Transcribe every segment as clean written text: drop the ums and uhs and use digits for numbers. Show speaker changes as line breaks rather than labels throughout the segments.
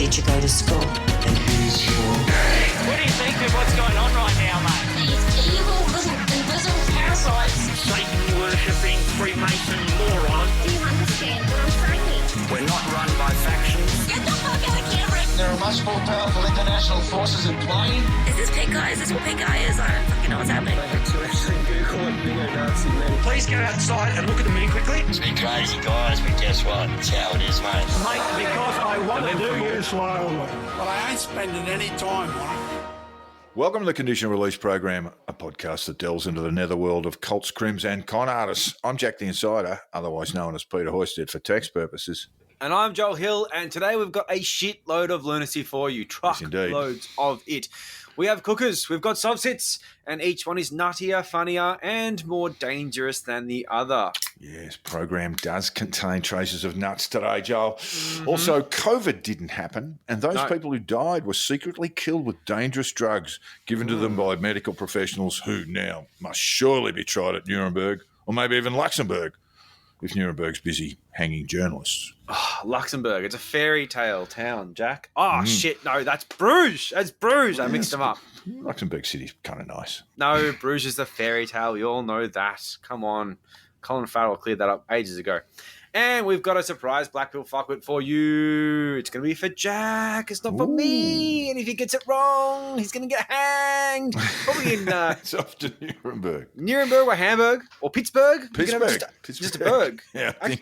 teacher go to school?
And who's your daddy?
What do you think of what's going on right now, mate?
These evil little invisible parasites.
Satan-worshipping Freemason moron.
Do you understand what I'm saying?
We're not run by factions.
Get the fuck out of camera!
There are much more powerful international forces in play.
Is this pink eye? Is this what pink eye is? I don't fucking know what's happening.
Please go outside and look at the moon quickly.
It's been crazy, guys, but guess what? It's how it is, mate.
Mate, because I want to do you slowly.
But I ain't spending any time on it.
Welcome to the Conditional Release Program, a podcast that delves into the netherworld of cults, crims and con artists. I'm Jack the Insider, otherwise known as Peter Hoisted for tax purposes.
And I'm Joel Hill, and today we've got a shitload of lunacy for you. Truckloads of it. We have cookers, we've got SovCits, and each one is nuttier, funnier, and more dangerous than the other.
Yes, program does contain traces of nuts today, Joel. Mm-hmm. Also, COVID didn't happen, and those people who died were secretly killed with dangerous drugs given to them by medical professionals who now must surely be tried at Nuremberg, or maybe even Luxembourg, if Nuremberg's busy hanging journalists.
Oh, Luxembourg, it's a fairy tale town, Jack. Oh, shit, no, that's Bruges. That's Bruges. I mixed them up.
Luxembourg City's kind of nice.
No, Bruges is the fairy tale. We all know that. Come on. Colin Farrell cleared that up ages ago. And we've got a surprise Blackpill fuckwit for you. It's going to be for Jack. It's not for me. And if he gets it wrong, he's going to get hanged. Probably in...
it's off to Nuremberg.
Nuremberg or Hamburg or Pittsburgh.
Pittsburgh.
Just a berg.
Yeah, I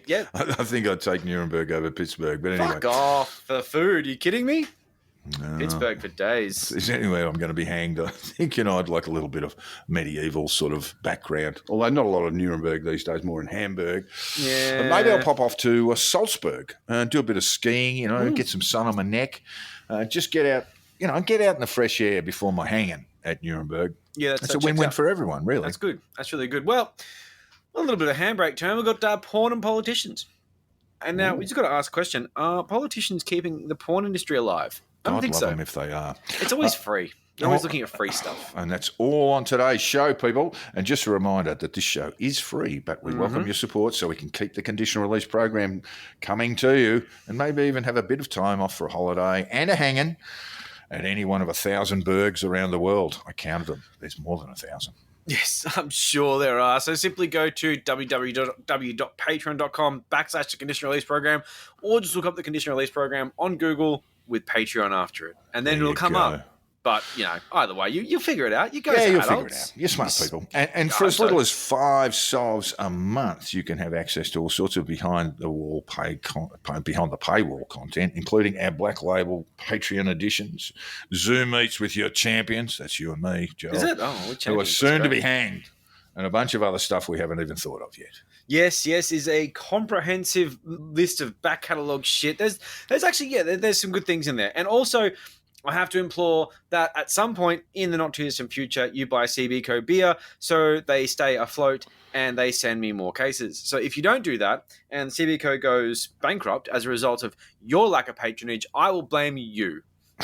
think I'd take Nuremberg over Pittsburgh. But anyway.
Fuck off for the food. Are you kidding me?
No.
Pittsburgh for days.
Is there anywhere I'm going to be hanged? I think, I'd like a little bit of medieval sort of background. Although not a lot of Nuremberg these days, more in Hamburg.
Yeah.
But maybe I'll pop off to Salzburg and do a bit of skiing, get some sun on my neck. Just get out, get out in the fresh air before my hanging at Nuremberg.
Yeah,
that's a win-win for everyone, really.
That's good. That's really good. Well, a little bit of handbrake turn. We've got porn and politicians. And now we just got to ask a question. Are politicians keeping the porn industry alive? I don't think so.
I'd love them if they are.
It's always free. They're always looking at free stuff.
And that's all on today's show, people. And just a reminder that this show is free, but we welcome your support so we can keep the Conditional Release Program coming to you and maybe even have a bit of time off for a holiday and a hanging at any one of 1,000 burgs around the world. I counted them. There's more than 1,000.
Yes, I'm sure there are. So simply go to www.patreon.com/the Conditional Release Program, or just look up the Conditional Release Program on Google with Patreon after it. And then it'll come up. But, either way, you'll figure it out. You guys
you'll
adults.
figure it out. You're smart people. And for as little as 5 solves a month, you can have access to all sorts of behind the paywall content, including our Black Label Patreon editions, Zoom meets with your champions. That's you and me, Joel.
Is it? Oh,
who are soon to be hanged. And a bunch of other stuff we haven't even thought of yet.
Yes, is a comprehensive list of back catalogue shit. There's actually, there's some good things in there. And also, I have to implore that at some point in the not too distant future, you buy CBCO beer so they stay afloat and they send me more cases. So if you don't do that and CBCO goes bankrupt as a result of your lack of patronage, I will blame you.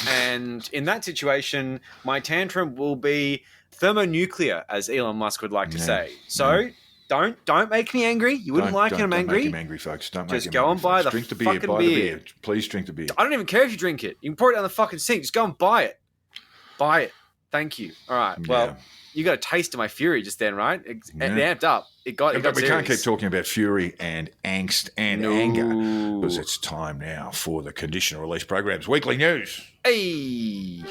And in that situation, my tantrum will be thermonuclear, as Elon Musk would like to say. So don't make me angry. You wouldn't like it. I'm angry.
Don't make him angry, folks. Don't make him angry.
Just go and buy the
drink the
fucking
beer. Buy the beer. Please drink the beer.
I don't even care if you drink it. You can pour it down the fucking sink. Just go and buy it. Buy it. Thank you. All right. Well, you got a taste of my fury just then, right? It amped up. It got
But we
serious.
can't keep talking about fury and angst and anger because it's time now for the Conditional Release Program's weekly news.
Hey.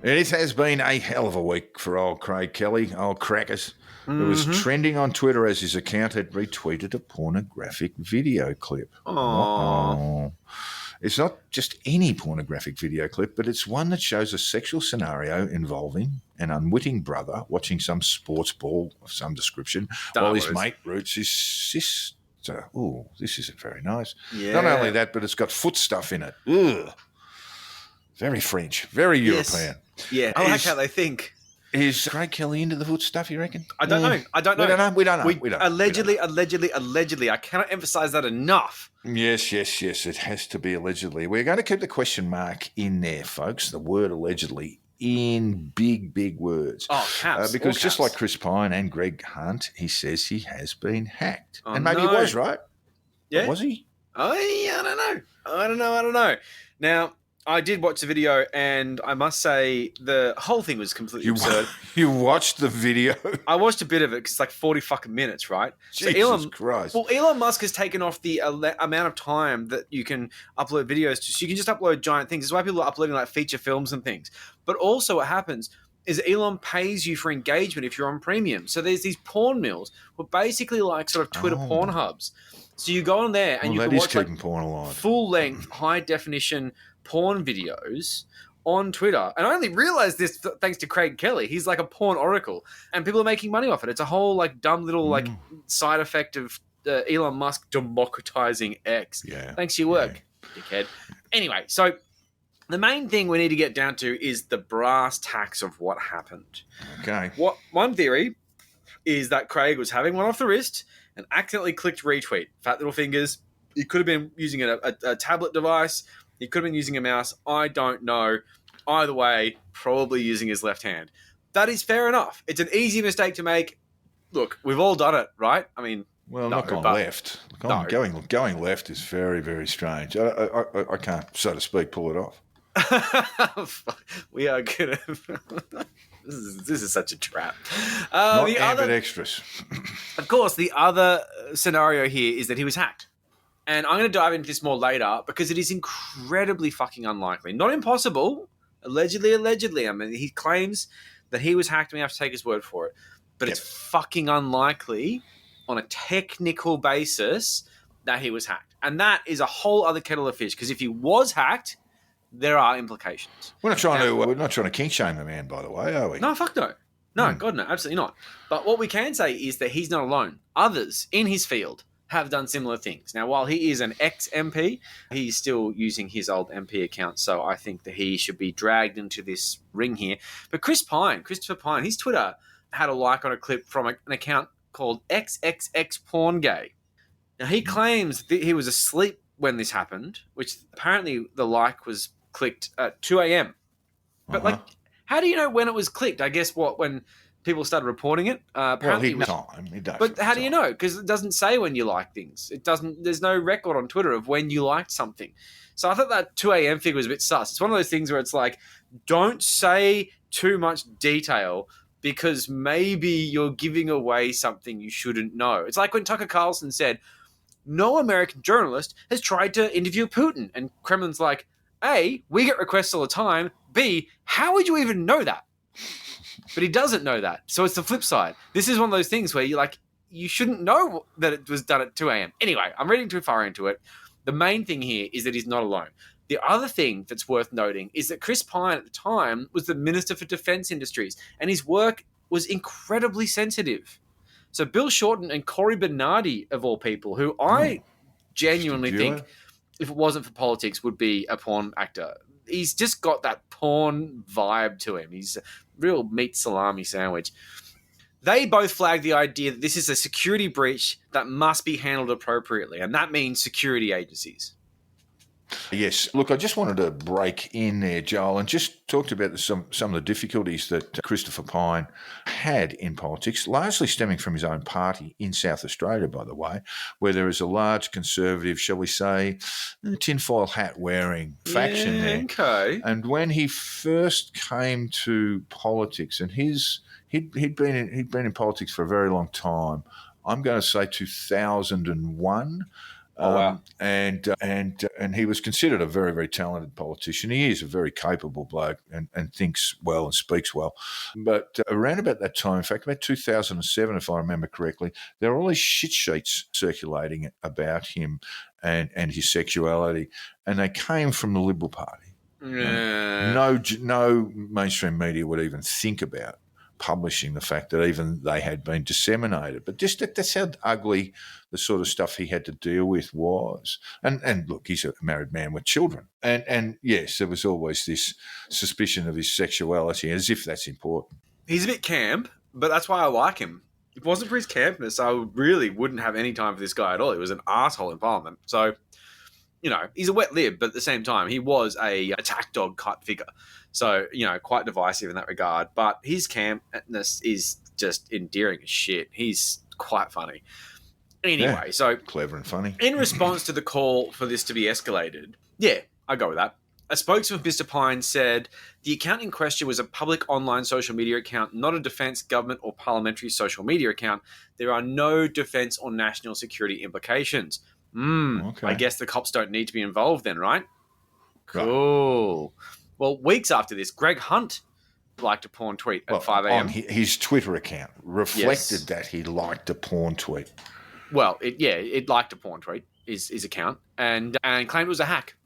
It has been a hell of a week for old Craig Kelly, old Crackers, who was trending on Twitter as his account had retweeted a pornographic video clip. Oh. It's not just any pornographic video clip, but it's one that shows a sexual scenario involving an unwitting brother watching some sports ball of some description while his mate roots his sister. Oh, this isn't very nice. Yeah. Not only that, but it's got foot stuff in it. Ugh. Very French, very European.
Yeah, I like how they think.
Is Craig Kelly into the foot stuff, you reckon?
I don't know.
We don't know.
Allegedly. I cannot emphasize that enough.
Yes. It has to be allegedly. We're going to keep the question mark in there, folks. The word allegedly in big words.
Oh, caps.
Because
all
just
caps.
like Chris Pine and Greg Hunt, he says he has been hacked.
Oh,
and maybe he
no.
was, right?
Yeah.
But was he?
Oh, yeah, I don't know. Now, I did watch the video, and I must say the whole thing was completely absurd.
You watched the video?
I watched a bit of it because it's like 40 fucking minutes, right?
Jesus Christ.
Well, Elon Musk has taken off the amount of time that you can upload videos to. So you can just upload giant things. That's why people are uploading like feature films and things. But also what happens is Elon pays you for engagement if you're on premium. So there's these porn mills, were basically like sort of Twitter porn hubs. So you go on there and you can watch like
porn alive.
full-length, high-definition porn videos on Twitter. And I only realized this thanks to Craig Kelly. He's like a porn oracle. And people are making money off it. It's a whole like dumb little like side effect of Elon Musk democratizing X.
Yeah.
Thanks for your work, dickhead. Anyway, so the main thing we need to get down to is the brass tacks of what happened.
Okay.
One theory is that Craig was having one off the wrist and accidentally clicked retweet. Fat little fingers. He could have been using a tablet device. He could have been using a mouse. I don't know. Either way, probably using his left hand. That is fair enough. It's an easy mistake to make. Look, we've all done it, right? I mean,
well,
no,
not going
but-
left.
No.
Going left is very, very strange. I can't, so to speak, pull it off.
We are gonna. This is such a trap.
Not
The
ambit
other,
extras.
of course, the other scenario here is that he was hacked. And I'm going to dive into this more later because it is incredibly fucking unlikely. Not impossible. Allegedly. I mean, he claims that he was hacked and we have to take his word for it. But it's fucking unlikely on a technical basis that he was hacked. And that is a whole other kettle of fish because if he was hacked, there are implications.
We're not trying to kink shame the man, by the way, are we?
No, fuck no. No, God, no, absolutely not. But what we can say is that he's not alone. Others in his field have done similar things. Now, while he is an ex-MP, he's still using his old MP account, so I think that he should be dragged into this ring here. But Christopher Pine, his Twitter had a like on a clip from an account called XXXPornGay. Now, he claims that he was asleep when this happened, which apparently the like was clicked at 2 a.m. But, like, how do you know when it was clicked? I guess, when people started reporting it? Apparently
He does.
But how do you know? Because it doesn't say when you like things. It doesn't. There's no record on Twitter of when you liked something. So I thought that 2 a.m. figure was a bit sus. It's one of those things where it's like, don't say too much detail because maybe you're giving away something you shouldn't know. It's like when Tucker Carlson said, no American journalist has tried to interview Putin. And Kremlin's like, A, we get requests all the time. B, how would you even know that? But he doesn't know that. So it's the flip side. This is one of those things where you're like, you shouldn't know that it was done at 2 a.m. Anyway, I'm reading too far into it. The main thing here is that he's not alone. The other thing that's worth noting is that Chris Pine at the time was the Minister for Defense Industries, and his work was incredibly sensitive. So Bill Shorten and Cory Bernardi, of all people, who I genuinely think, if it wasn't for politics, would be a porn actor. He's just got that porn vibe to him. He's a real meat salami sandwich. They both flagged the idea that this is a security breach that must be handled appropriately, and that means security agencies.
Yes. Look, I just wanted to break in there, Joel, and just talked about some of the difficulties that Christopher Pine had in politics, largely stemming from his own party in South Australia, by the way, where there is a large conservative, shall we say, tinfoil hat wearing faction there.
Okay.
And when he first came to politics, and he'd been in politics for a very long time, I'm going to say 2001.
Oh, wow.
And he was considered a very, very talented politician. He is a very capable bloke and thinks well and speaks well. But around about that time, in fact, about 2007, if I remember correctly, there were all these shit sheets circulating about him and his sexuality, and they came from the Liberal Party.
Yeah.
No mainstream media would even think about publishing the fact that even they had been disseminated. But just that's how ugly the sort of stuff he had to deal with was. And look, he's a married man with children. And yes, there was always this suspicion of his sexuality, as if that's important.
He's a bit camp, but that's why I like him. If it wasn't for his campness, I really wouldn't have any time for this guy at all. He was an arsehole in Parliament. So, he's a wet lib, but at the same time, he was a attack dog type figure. So, quite divisive in that regard. But his campness is just endearing as shit. He's quite funny. Anyway, so
clever and funny.
In response to the call for this to be escalated, yeah, I go with that. A spokesman for Mr. Pine said the account in question was a public online social media account, not a defence, government or parliamentary social media account. There are no defence or national security implications.
Okay.
I guess the cops don't need to be involved then, right? Cool. Right. Well, weeks after this, Greg Hunt liked a porn tweet at 5 a.m.
On his Twitter account reflected that he liked a porn tweet.
Well, it liked a porn tweet, his account, and claimed it was a hack.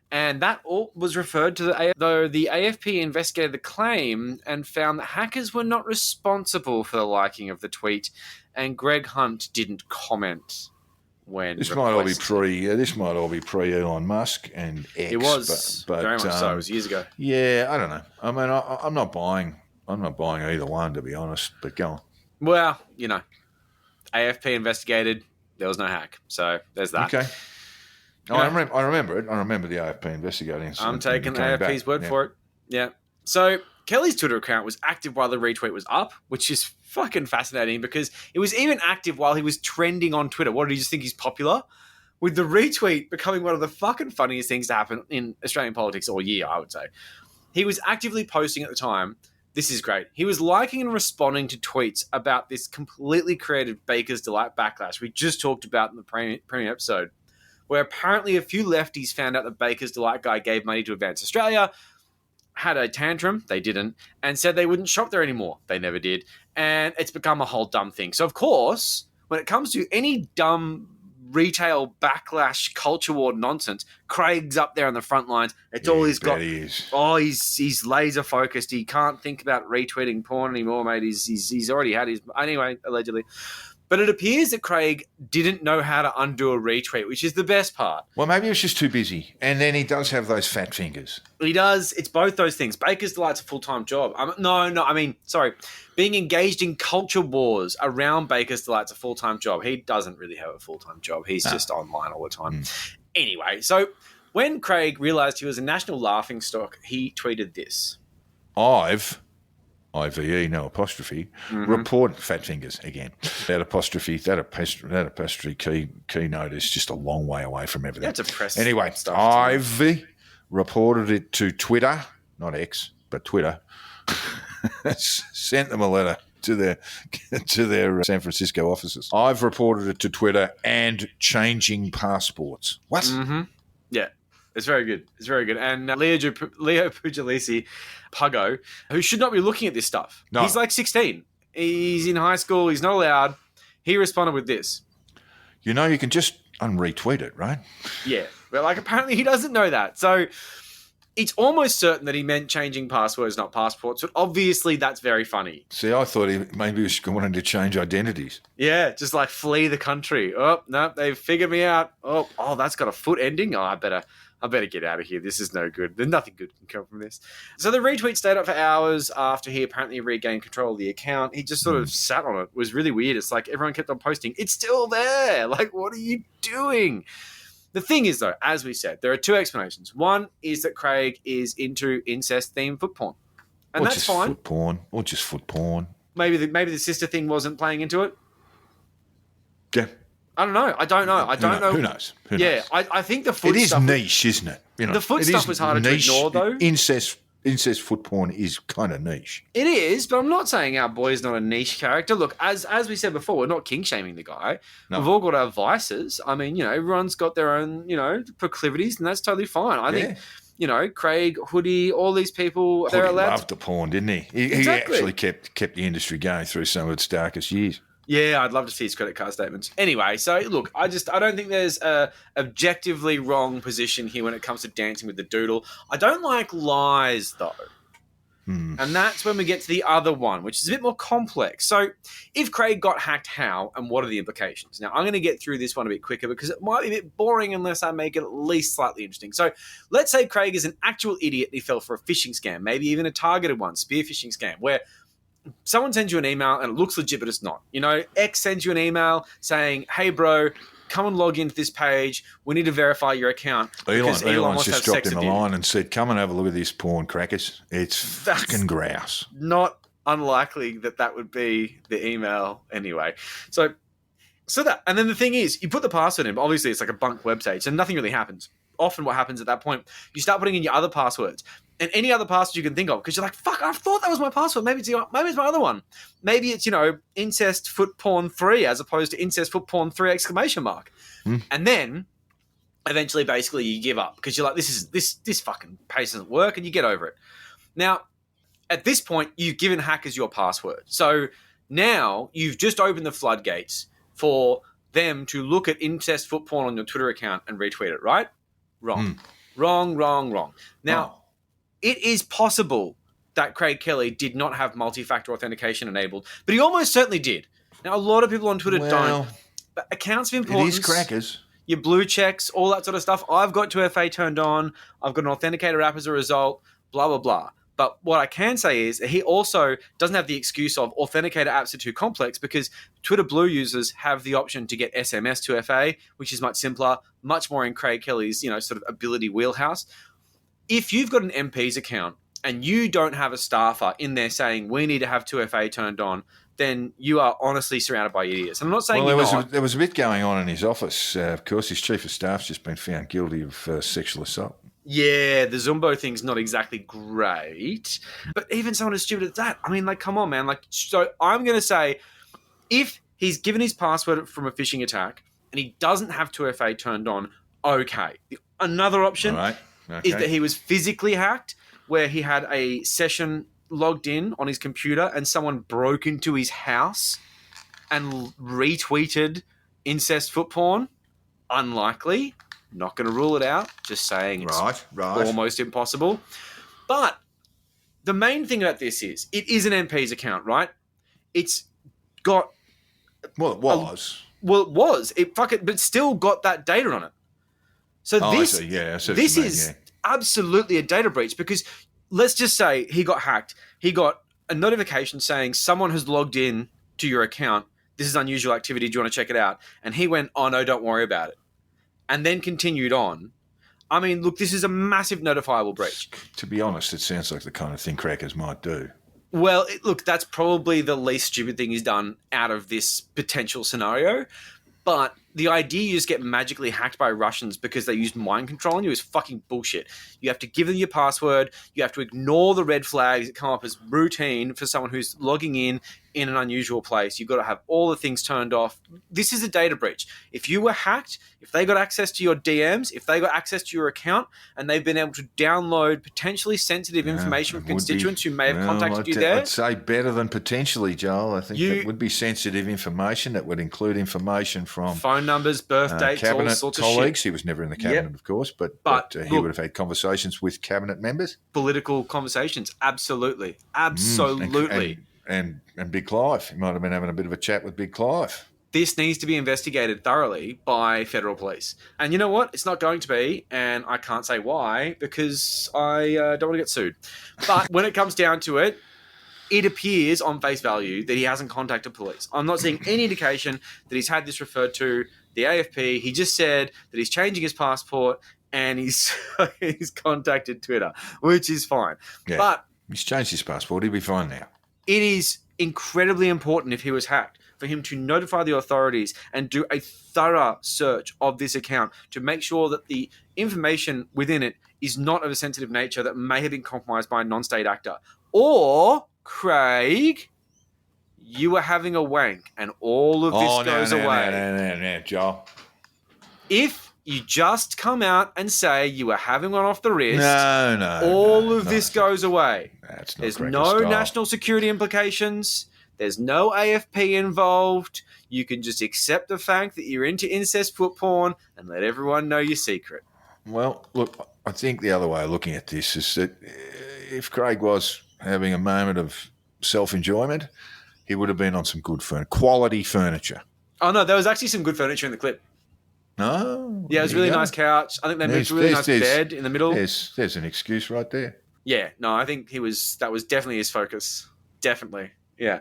And that all was referred to though the AFP investigated the claim and found that hackers were not responsible for the liking of the tweet, and Greg Hunt didn't comment when
this might all be pre Elon Musk and X.
It was
but
very much so. It was years ago.
Yeah, I don't know. I mean, I'm not buying either one, to be honest. But go on.
Well, AFP investigated. There was no hack, so there's that.
Okay. I remember it. I remember the AFP investigating.
I'm taking AFP's word for it. Yeah. So Kelly's Twitter account was active while the retweet was up, which is fucking fascinating because it was even active while he was trending on Twitter. What, did he just think he's popular? With the retweet becoming one of the fucking funniest things to happen in Australian politics all year, I would say. He was actively posting at the time. This is great. He was liking and responding to tweets about this completely created Baker's Delight backlash we just talked about in the premium episode, where apparently a few lefties found out the Baker's Delight guy gave money to Advance Australia, had a tantrum, they didn't, and said they wouldn't shop there anymore. They never did. And it's become a whole dumb thing. So, of course, when it comes to any dumb retail backlash culture war nonsense, Craig's up there on the front lines. It's all he's got.
He is.
Oh, he's laser focused. He can't think about retweeting porn anymore, mate. He's already had his... Anyway, allegedly. But it appears that Craig didn't know how to undo a retweet, which is the best part.
Well, maybe he was just too busy. And then he does have those fat fingers.
He does. It's both those things. Baker's Delight's a full-time job. Being engaged in culture wars around Baker's Delight's a full-time job. He doesn't really have a full-time job. He's just online all the time. Anyway, so when Craig realised he was a national laughingstock, he tweeted this.
IVE, no apostrophe, report fat fingers again. That apostrophe keynote is just a long way away from everything.
That's a press
anyway,
stuff.
I've reported it to Twitter, not X, but Twitter. Sent them a letter to their San Francisco offices. I've reported it to Twitter and changing passports. What?
Mm-hmm. Yeah. It's very good. It's very good. And Leo Puglisi, Puggo, who should not be looking at this stuff. No. He's like 16. He's in high school. He's not allowed. He responded with this.
You can just unretweet it, right?
Yeah. But apparently he doesn't know that. So it's almost certain that he meant changing passwords, not passports. But obviously that's very funny.
See, I thought maybe he was wanting to change identities.
Yeah, just flee the country. Oh, no, they've figured me out. Oh, that's got a foot ending. Oh, I better get out of here. This is no good. There's nothing good can come from this. So the retweet stayed up for hours after he apparently regained control of the account. He just sort of sat on it. It was really weird. It's like everyone kept on posting. It's still there. What are you doing? The thing is, though, as we said, there are two explanations. One is that Craig is into incest-themed foot porn. And that's fine.
Foot porn. Or just foot porn.
Maybe the sister thing wasn't playing into it.
Yeah.
I don't know. I don't know.
Who knows?
Yeah, I think the foot
stuff...
It
is niche, isn't it?
The foot stuff was harder to ignore, though.
Incest foot porn is kind of niche.
It is, but I'm not saying our boy's not a niche character. Look, as we said before, we're not king-shaming the guy. No. We've all got our vices. I mean, everyone's got their own, proclivities, and that's totally fine. I think... Craig, Hoodie, all these people, they're allowed.
He loved the porn, didn't he? He actually kept the industry going through some of its darkest years.
Yeah, I'd love to see his credit card statements. Anyway, so look, I don't think there's a objectively wrong position here when it comes to dancing with the doodle. I don't like lies, though. And that's when we get to the other one, which is a bit more complex. So if Craig got hacked, how and what are the implications? Now, I'm going to get through this one a bit quicker because it might be a bit boring unless I make it at least slightly interesting. So let's say Craig is an actual idiot and he fell for a phishing scam, maybe even a targeted one, spear phishing scam, where someone sends you an email and it looks legit, but it's not. X sends you an email saying, hey, bro, come and log into this page. We need to verify your account. because
Elon's
wants to
just
have
dropped
sex
him a
with you."
line and said, "Come and have a look at this porn, crackers. It's fucking grouse."
Not unlikely that would be the email anyway. So that, and then the thing is, you put the password in, but obviously it's like a bunk website, so nothing really happens. Often what happens at that point, you start putting in your other passwords and any other password you can think of, because you're like, fuck, I thought that was my password. Maybe it's my other one. Maybe it's, incest foot porn 3 as opposed to incest foot porn 3 exclamation mark. And then eventually basically you give up because you're like, this fucking page doesn't work, and you get over it. Now, at this point, you've given hackers your password. So now you've just opened the floodgates for them to look at incest foot porn on your Twitter account and retweet it, right? Wrong. Wrong. Now, it is possible that Craig Kelly did not have multi-factor authentication enabled, but he almost certainly did. Now, a lot of people on Twitter don't. But accounts of importance,
It is crackers.
your blue checks, all that sort of stuff. I've got 2FA turned on. I've got an authenticator app as a result, blah, blah, blah. But what I can say is that he also doesn't have the excuse of authenticator apps are too complex, because Twitter Blue users have the option to get SMS 2FA, which is much simpler, much more in Craig Kelly's, sort of ability wheelhouse. If you've got an MP's account and you don't have a staffer in there saying we need to have 2FA turned on, then you are honestly surrounded by idiots. I'm not saying
there was a bit going on in his office. Of course, his chief of staff's just been found guilty of sexual assault.
Yeah, the Zumbo thing's not exactly great. But even someone as stupid as that, I mean, come on, man. So I'm going to say, if he's given his password from a phishing attack and he doesn't have 2FA turned on, okay. Another option is that he was physically hacked, where he had a session logged in on his computer and someone broke into his house and retweeted incest foot porn. Unlikely. Not going to rule it out. Just saying it's almost impossible. But the main thing about this is, it is an MP's account, right? It's got...
Well, it was.
It was. But still got that data on it. So this is absolutely a data breach, because let's just say he got hacked. He got a notification saying someone has logged in to your account. This is unusual activity. Do you want to check it out? And he went, oh, no, don't worry about it. And then continued on. I mean, look, this is a massive notifiable breach.
To be honest, it sounds like the kind of thing crackers might do.
Well, look, that's probably the least stupid thing he's done out of this potential scenario. But the idea you just get magically hacked by Russians because they used mind control on you is fucking bullshit. You have to give them your password. You have to ignore the red flags that come up as routine for someone who's logging in an unusual place. You've got to have all the things turned off. This is a data breach. If you were hacked, if they got access to your DMs, if they got access to your account, and they've been able to download potentially sensitive information from constituents who may have contacted you there.
I'd say better than potentially, Joel. I think it would be sensitive information. That would include information from
phone numbers, birth dates,
cabinet
all sorts
colleagues.
of shit.
He was never in the cabinet, of course, but he would have had conversations with cabinet members.
Political conversations, absolutely. Absolutely.
And Big Clive. He might have been having a bit of a chat with Big Clive.
This needs to be investigated thoroughly by federal police. And you know what? It's not going to be, and I can't say why, because I don't want to get sued. But when it comes down to it, it appears on face value that he hasn't contacted police. I'm not seeing any indication that he's had this referred to the AFP. He just said that he's changing his passport and he's contacted Twitter, which is fine.
Yeah,
but
he's changed his passport. He'll be fine now.
It is incredibly important, if he was hacked, for him to notify the authorities and do a thorough search of this account to make sure that the information within it is not of a sensitive nature that may have been compromised by a non-state actor. Or, Craig, you were having a wank and all of this goes away.
No, Joel.
If you just come out and say you were having one off the wrist, all of this goes away. There's no national security implications. There's no AFP involved. You can just accept the fact that you're into incest foot porn and let everyone know your secret.
Well, look, I think the other way of looking at this is that if Craig was having a moment of self-enjoyment, he would have been on some good quality furniture.
Oh, no, there was actually some good furniture in the clip.
No.
Yeah, it was a really nice couch. I think they moved a really nice bed in the middle.
There's an excuse right there.
Yeah, no, I think that was definitely his focus. Definitely. Yeah.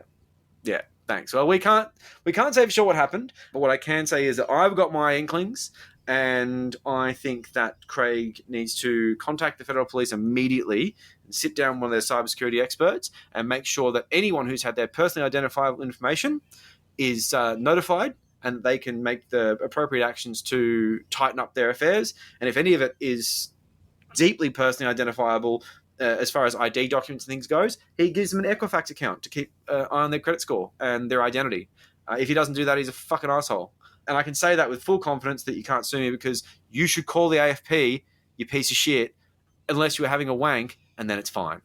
Thanks. Well, we can't say for sure what happened, but what I can say is that I've got my inklings, and I think that Craig needs to contact the federal police immediately and sit down with one of their cybersecurity experts and make sure that anyone who's had their personally identifiable information is notified, and they can make the appropriate actions to tighten up their affairs. And if any of it is deeply personally identifiable, as far as ID documents and things goes, he gives them an Equifax account to keep eye on their credit score and their identity. If he doesn't do that, he's a fucking asshole. And I can say that with full confidence that you can't sue me, because you should call the AFP, you piece of shit, unless you were having a wank, and then it's fine.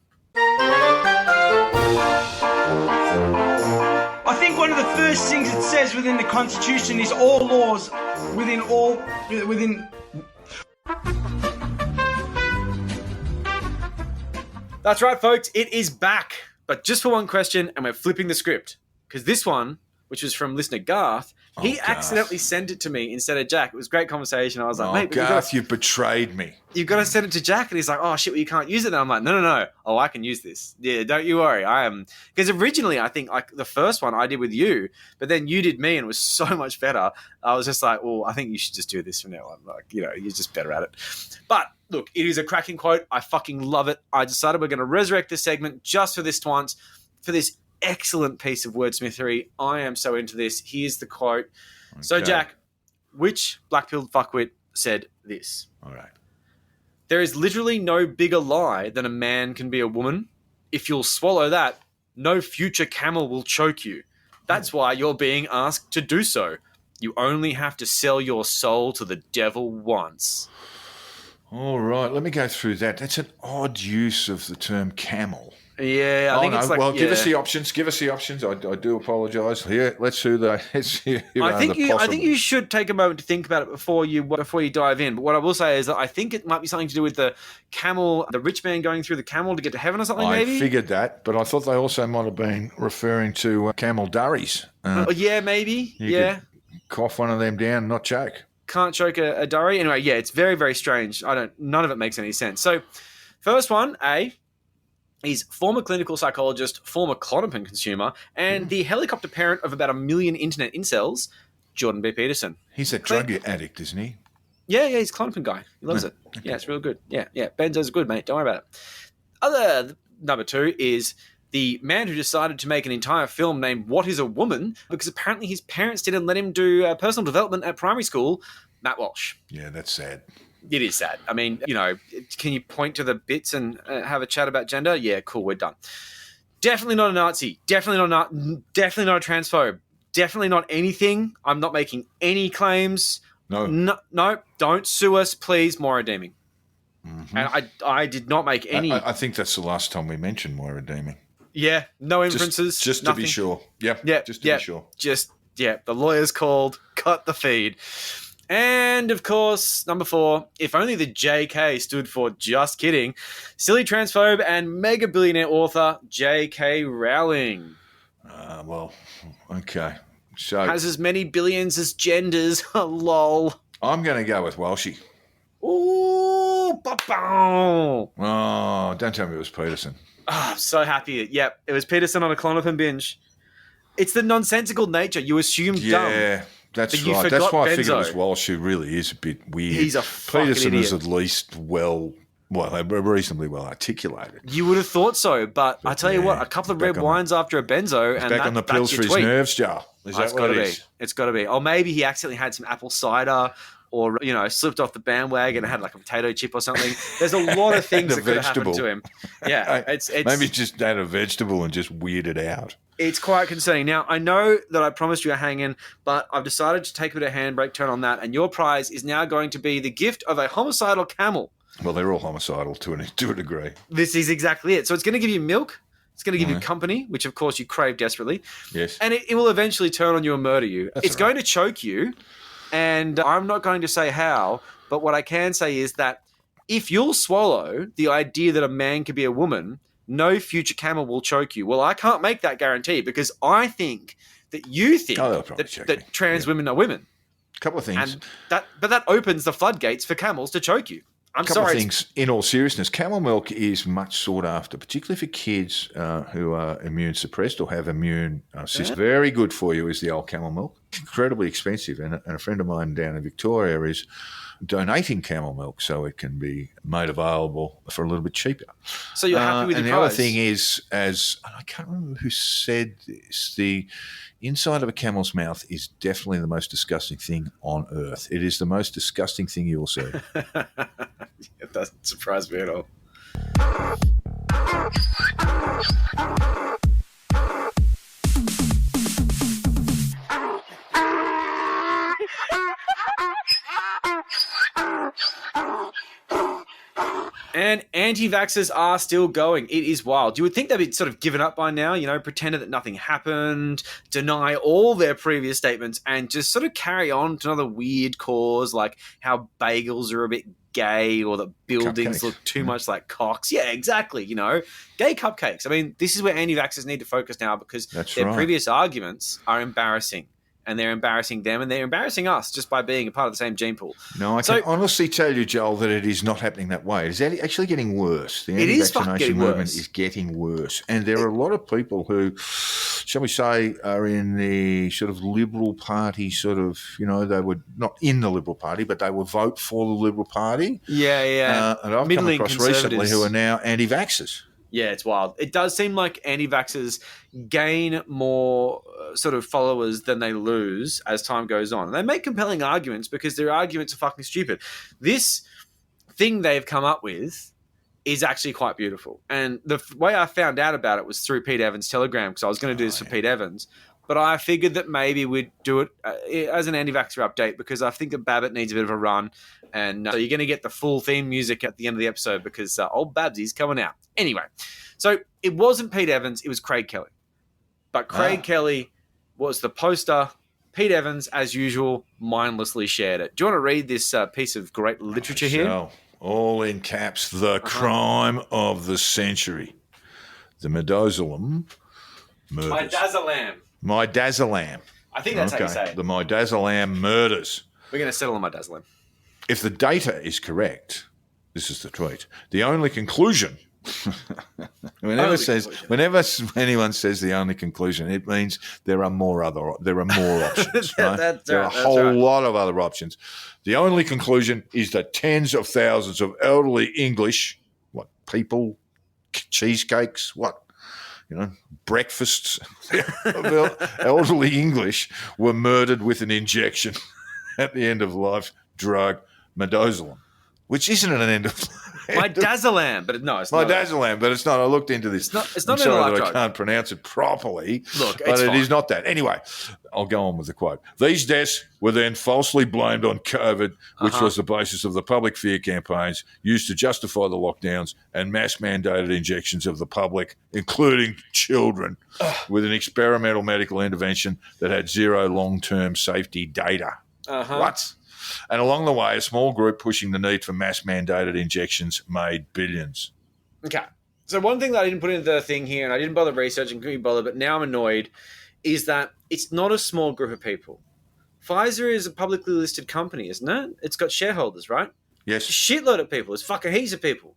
I think one of the first things it says within the Constitution is all laws within.
That's right, folks. It is back, but just for one question, and we're flipping the script, because this one, which was from listener Garth, he accidentally sent it to me instead of Jack. It was a great conversation. I was like, mate,
Garth, you've betrayed me.
You've got to send it to Jack. And he's like, oh, shit, well, you can't use it. And I'm like, no. Oh, I can use this. Yeah, don't you worry. I am. Because originally, I think like the first one I did with you, but then you did me and it was so much better. I was just like, well, I think you should just do this from now on. Like, you're just better at it. But look, it is a cracking quote. I fucking love it. I decided we're going to resurrect this segment just for this once, for this excellent piece of wordsmithery. I am so into this. Here's the quote. Okay. So, Jack, which black-pilled fuckwit said this?
All right.
There is literally no bigger lie than a man can be a woman. If you'll swallow that, no future camel will choke you. That's why you're being asked to do so. You only have to sell your soul to the devil once.
All right, let me go through that. That's an odd use of the term camel.
Yeah, I think it's like...
Well, give us the options. I do apologise. Here, let's hear the
I think you should take a moment to think about it before you dive in. But what I will say is that I think it might be something to do with the camel, the rich man going through the camel to get to heaven or something, maybe?
I figured that, but I thought they also might have been referring to camel durries.
Yeah, maybe.
You could cough one of them down and not choke.
Can't choke a durry. Anyway, yeah, it's very, very strange. None of it makes any sense. So, first one, A, he's former clinical psychologist, former Clonopin consumer, and the helicopter parent of about 1 million internet incels, Jordan B. Peterson.
He's a drug addict, isn't he?
Yeah, he's a Clonopin guy. He loves it. Okay. Yeah, it's real good. Yeah. Benzo's good, mate. Don't worry about it. Number 2 is the man who decided to make an entire film named What is a Woman, because apparently his parents didn't let him do personal development at primary school, Matt Walsh.
Yeah, that's sad.
It is sad. I mean, can you point to the bits and have a chat about gender? Yeah, cool, we're done. Definitely not a Nazi. Definitely not a transphobe. Definitely not anything. I'm not making any claims. No, don't sue us, please, Moira Deeming. Mm-hmm. And I did not make any...
I think that's the last time we mentioned Moira Deeming.
Yeah, no inferences.
Just to be sure. Yeah, just to be sure. The lawyer's called, cut the feed. And, of course, number 4, if only the JK stood for just kidding, silly transphobe and mega billionaire author J.K. Rowling. Well, okay. So has as many billions as genders. Lol. I'm going to go with Walshy. Ooh, ba-bow. Oh, don't tell me it was Peterson. Oh, I'm so happy. Yep, it was Peterson on a Clonopin binge. It's the nonsensical nature. You assume dumb. Yeah. That's right. That's why I figured it was Walsh, who really is a bit weird. He's a fucking Peterson idiot. Is at least reasonably well articulated. You would have thought so, but I tell you what, a couple of red wines after a benzo, and back on the pills for his nerves jar. Is that what it is? It's got to be. Or maybe he accidentally had some apple cider, or slipped off the bandwagon and had like a potato chip or something. There's a lot of things that could have happened to him. Yeah, it's maybe just had a vegetable and just weirded out. It's quite concerning. Now, I know that I promised you a hang-in, but I've decided to take a bit of handbrake turn on that, and your prize is now going to be the gift of a homicidal camel. Well, they're all homicidal to a degree. This is exactly it. So it's going to give you milk. It's going to give you company, which, of course, you crave desperately. Yes. And it will eventually turn on you and murder you. It's going to choke you, and I'm not going to say how, but what I can say is that if you'll swallow the idea that a man could be a woman, no future camel will choke you. Well, I can't make that guarantee because I think that you think that trans women are women. A couple of things. But that opens the floodgates for camels to choke you.
I'm
couple
sorry.
of things in all seriousness. Camel milk is much sought after, particularly for kids who are immune suppressed or have immune systems. Very good for you is the old camel milk. Incredibly expensive. And a friend of mine down in Victoria is donating camel milk so it can be made available for a little bit cheaper.
So you're happy with
and
your
the
price?
other thing is, I can't remember who said this, the inside of a camel's mouth is definitely the most disgusting thing on earth. It is the most disgusting thing you will see.
It doesn't surprise me at all. And anti-vaxxers are still going. It is wild. You would think they'd be sort of given up by now, pretended that nothing happened, deny all their previous statements, and just sort of carry on to another weird cause, like how bagels are a bit gay or that buildings
Cupcakes.
look too much like cocks. Yeah, exactly. Gay cupcakes. I mean, this is where anti-vaxxers need to focus now because
That's
their
right.
previous arguments are embarrassing. And they're embarrassing them, and they're embarrassing us just by being a part of the same gene pool.
No, I can honestly tell you, Joel, that it is not happening that way. It is actually getting worse. The
It is fucking
anti-vaccination
getting
movement
worse.
is getting worse. And there are a lot of people who, shall we say, are in the sort of Liberal Party they would, not in the Liberal Party, but they would vote for the Liberal Party.
Yeah.
And I've come
Middling
across recently
conservatives.
who are now anti-vaxxers.
Yeah, it's wild. It does seem like anti-vaxxers gain more sort of followers than they lose as time goes on. And they make compelling arguments because their arguments are fucking stupid. This thing they've come up with is actually quite beautiful. And the way I found out about it was through Pete Evans' Telegram because I was going to do this for Pete Evans. But I figured that maybe we'd do it as an anti-vaxxer update because I think that Babet needs a bit of a run. And so you're going to get the full theme music at the end of the episode because old Babsy's coming out. Anyway, so it wasn't Pete Evans, it was Craig Kelly. But Craig Kelly was the poster. Pete Evans, as usual, mindlessly shared it. Do you want to read this piece of great literature here?
So, all in caps, the crime of the century. The Midazolam murders. Midazolam.
I think that's how you say it.
The Midazolam murders.
We're going to settle on Midazolam.
If the data is correct, this is the tweet. The only conclusion. Whenever anyone says the only conclusion, it means there are more options. Right? There are a whole lot of other options. The only conclusion is that tens of thousands of elderly English, people, cheesecakes, breakfasts of elderly English were murdered with an injection at the end of life drug Midazolam, which isn't an end of life.
Midazolam, but no, it's not.
Midazolam, but it's not. I looked into this.
It's not
I'm sorry
an
that I
drug.
can't pronounce it properly.
Look,
but
it's
it
fine.
is not that. Anyway, I'll go on with the quote. These deaths were then falsely blamed on COVID, which was the basis of the public fear campaigns used to justify the lockdowns and mass mandated injections of the public, including children, with an experimental medical intervention that had zero long-term safety data. What? And along the way, a small group pushing the need for mass mandated injections made billions.
Okay. So one thing that I didn't put into the thing here, and I didn't bother researching, couldn't bother, but now I'm annoyed, is that it's not a small group of people. Pfizer is a publicly listed company, isn't it? It's got shareholders, right?
Yes.
It's a shitload of people. It's fucking heaps of people.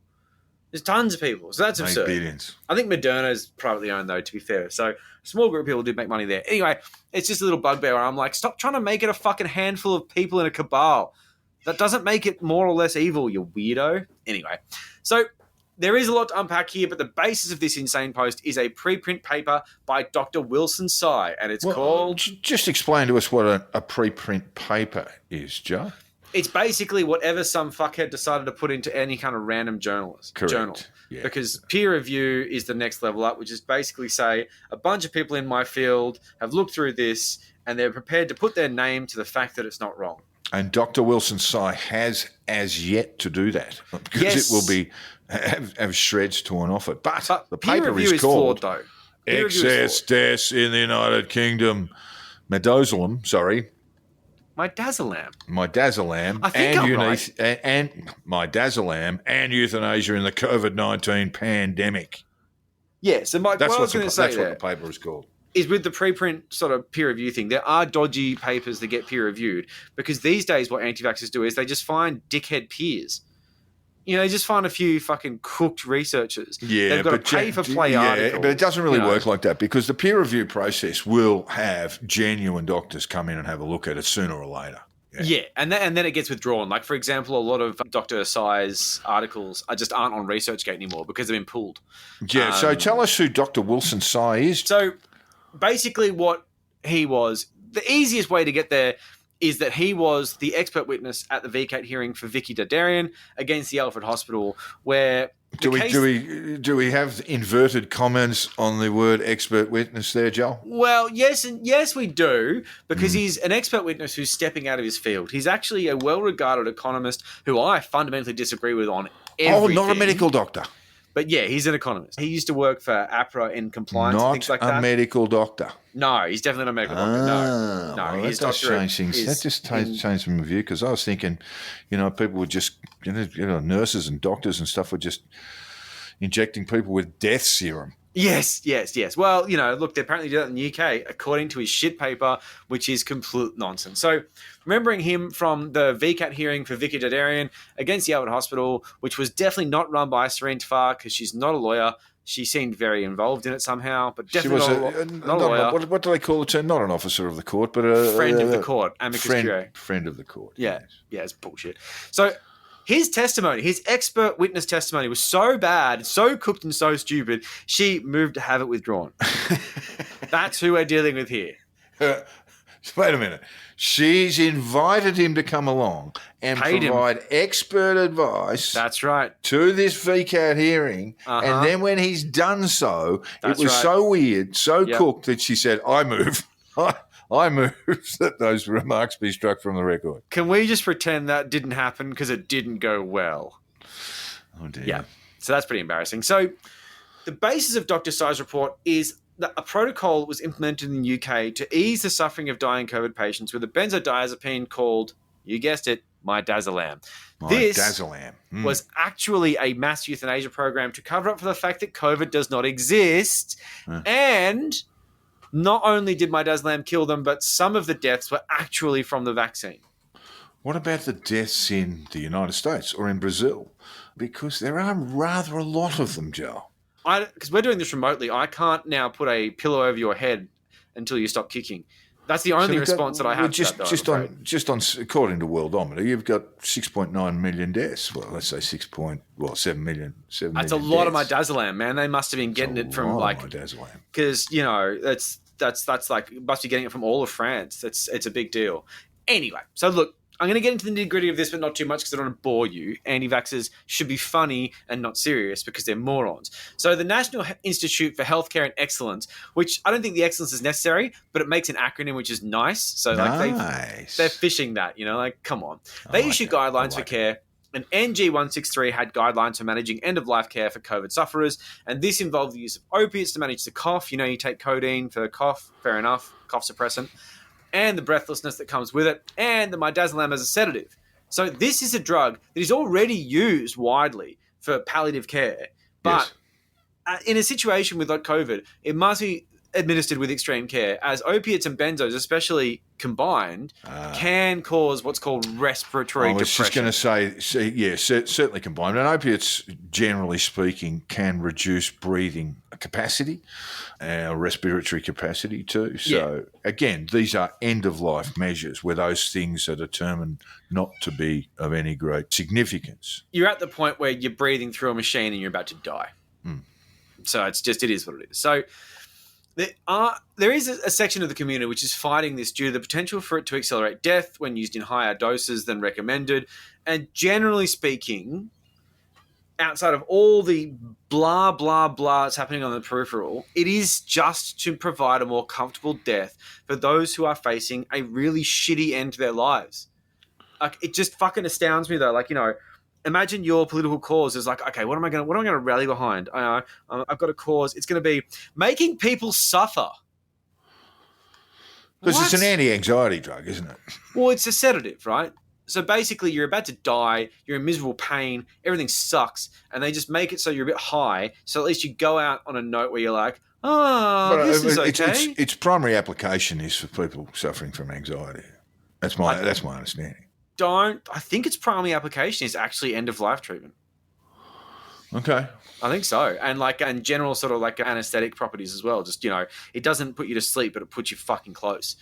There's tons of people. So that's
Made
absurd.
billions.
I think Moderna is privately owned, though, to be fair. So a small group of people do make money there. Anyway, it's just a little bugbear where I'm like, stop trying to make it a fucking handful of people in a cabal. That doesn't make it more or less evil, you weirdo. Anyway, so there is a lot to unpack here, but the basis of this insane post is a preprint paper by Dr. Wilson Tsai, and it's called...
Just explain to us what a preprint paper is, Joe.
It's basically whatever some fuckhead decided to put into any kind of random journal.
Yeah.
Because peer review is the next level up, which is basically say a bunch of people in my field have looked through this and they're prepared to put their name to the fact that it's not wrong.
And Dr. Wilson Tsai has as yet to do that because
Yes.
it will be have shreds torn off it. But the
peer
paper
review
is called
flawed, though. Peer review is
Excess
flawed.
Deaths in the United Kingdom. Midazolam
Midazolam. I think I'm right.
and Midazolam and euthanasia in the COVID-19 pandemic.
Yeah, so what I was going to say
That's
there
what the paper is called.
is with the preprint sort of peer review thing, there are dodgy papers that get peer reviewed because these days what anti-vaxxers do is they just find dickhead peers You know, you just find a few fucking cooked researchers.
Yeah,
They've got
but
to pay for play articles.
but it doesn't really
you know.
work like that because the peer review process will have genuine doctors come in and have a look at it sooner or later.
Yeah, and then it gets withdrawn. Like, for example, a lot of Dr. Sai's articles aren't on ResearchGate anymore because they've been pulled.
Yeah, so tell us who Dr. Wilson Sai is.
So basically what he was, the easiest way to get there is that he was the expert witness at the VCAT hearing for Vicky Dadarian against the Alfred Hospital, where
Do we have inverted comments on the word expert witness there, Joel?
Well, yes, we do, because he's an expert witness who's stepping out of his field. He's actually a well-regarded economist who I fundamentally disagree with on everything.
Oh, not a medical doctor.
But yeah, he's an economist. He used to work for APRA in compliance and things like that.
Not a medical doctor.
No, he's definitely not a medical doctor. No,
well,
his
that does
doctorate
change things.
is
That just changed my view because I was thinking, people would just, nurses and doctors and stuff were just injecting people with death serum.
Yes. Well, look, they apparently do that in the UK, according to his shit paper, which is complete nonsense. So, remembering him from the VCAT hearing for Vicky Dadarian against the Albert Hospital, which was definitely not run by Serene Tafar because she's not a lawyer. She seemed very involved in it somehow, but definitely not a lawyer.
What do they call the term? Not an officer of the court, but a
friend of the court, amicus curiae.
Friend of the court.
Yeah, it's bullshit. So his testimony, his expert witness testimony was so bad, so cooked and so stupid, she moved to have it withdrawn. That's who we're dealing with here.
Wait a minute. She's invited him to come along and provide expert advice.
That's right.
To this VCAT hearing. And then when he's done so, it was so weird, so cooked that she said, I move. I move that those remarks be struck from the record.
Can we just pretend that didn't happen because it didn't go well?
Oh, dear.
Yeah. So that's pretty embarrassing. So the basis of Dr. Sai's report is that a protocol was implemented in the UK to ease the suffering of dying COVID patients with a benzodiazepine called, you guessed it, Midazolam. This was actually a mass euthanasia program to cover up for the fact that COVID does not exist. And not only did Midazolam kill them, but some of the deaths were actually from the vaccine.
What about the deaths in the United States or in Brazil? Because there are rather a lot of them, Joe.
Because we're doing this remotely, I can't now put a pillow over your head until you stop kicking. That's the only response that I have.
Just on, according to Worldometer, you've got 6.9 million deaths. Well, let's say 7 million.
That's a lot of Midazolam, man. They must have been getting it from
Midazolam.
Because that's like must be getting it from all of France. It's a big deal. Anyway, so look. I'm going to get into the nitty-gritty of this, but not too much because I don't want to bore you. Anti-vaxxers should be funny and not serious because they're morons. So the National Institute for Healthcare and Excellence, which I don't think the excellence is necessary, but it makes an acronym which is nice. So they're fishing that, come on. They issue guidelines for care. And NG163 had guidelines for managing end-of-life care for COVID sufferers, and this involved the use of opiates to manage the cough. You take codeine for the cough, fair enough, cough suppressant, and the breathlessness that comes with it, and the Midazolam as a sedative. So this is a drug that is already used widely for palliative care, but in a situation with COVID, it must be administered with extreme care, as opiates and benzos, especially combined, can cause what's called respiratory depression. I was just going to
say, certainly combined. And opiates, generally speaking, can reduce breathing capacity, respiratory capacity too. So, again, these are end-of-life measures where those things are determined not to be of any great significance.
You're at the point where you're breathing through a machine and you're about to die. So it is what it is. So there is a section of the community which is fighting this due to the potential for it to accelerate death when used in higher doses than recommended. And generally speaking, outside of all the blah, blah, blah that's happening on the peripheral, it is just to provide a more comfortable death for those who are facing a really shitty end to their lives. It just fucking astounds me, though. Imagine your political cause is okay, what am I going to rally behind? I've got a cause. It's going to be making people suffer.
Because it's an anti-anxiety drug, isn't it?
Well, it's a sedative, right? So basically, you're about to die. You're in miserable pain. Everything sucks. And they just make it so you're a bit high. So at least you go out on a note where you're like, this is okay.
Its primary application is for people suffering from anxiety. That's my understanding.
I think its primary application is actually end-of-life treatment.
Okay.
I think so. And general sort of like anesthetic properties as well. Just, it doesn't put you to sleep, but it puts you fucking close.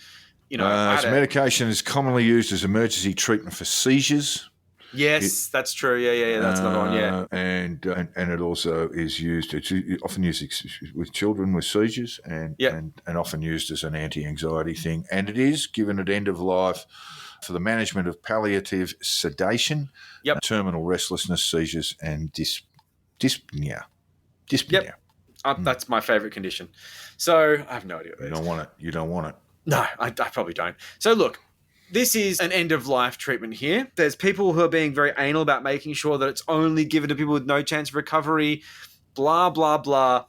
Medication is commonly used as emergency treatment for seizures.
Yes, that's true. Yeah. That's another one. Yeah.
And it also is used. It's often used with children with seizures, and often used as an anti-anxiety thing. And it is given at end of life for the management of palliative sedation, terminal restlessness, seizures, and dyspnea.
Yep. That's my favourite condition. So I have no idea what that is.
You don't want it.
No, I probably don't. So look. This is an end-of-life treatment here. There's people who are being very anal about making sure that it's only given to people with no chance of recovery, blah, blah, blah.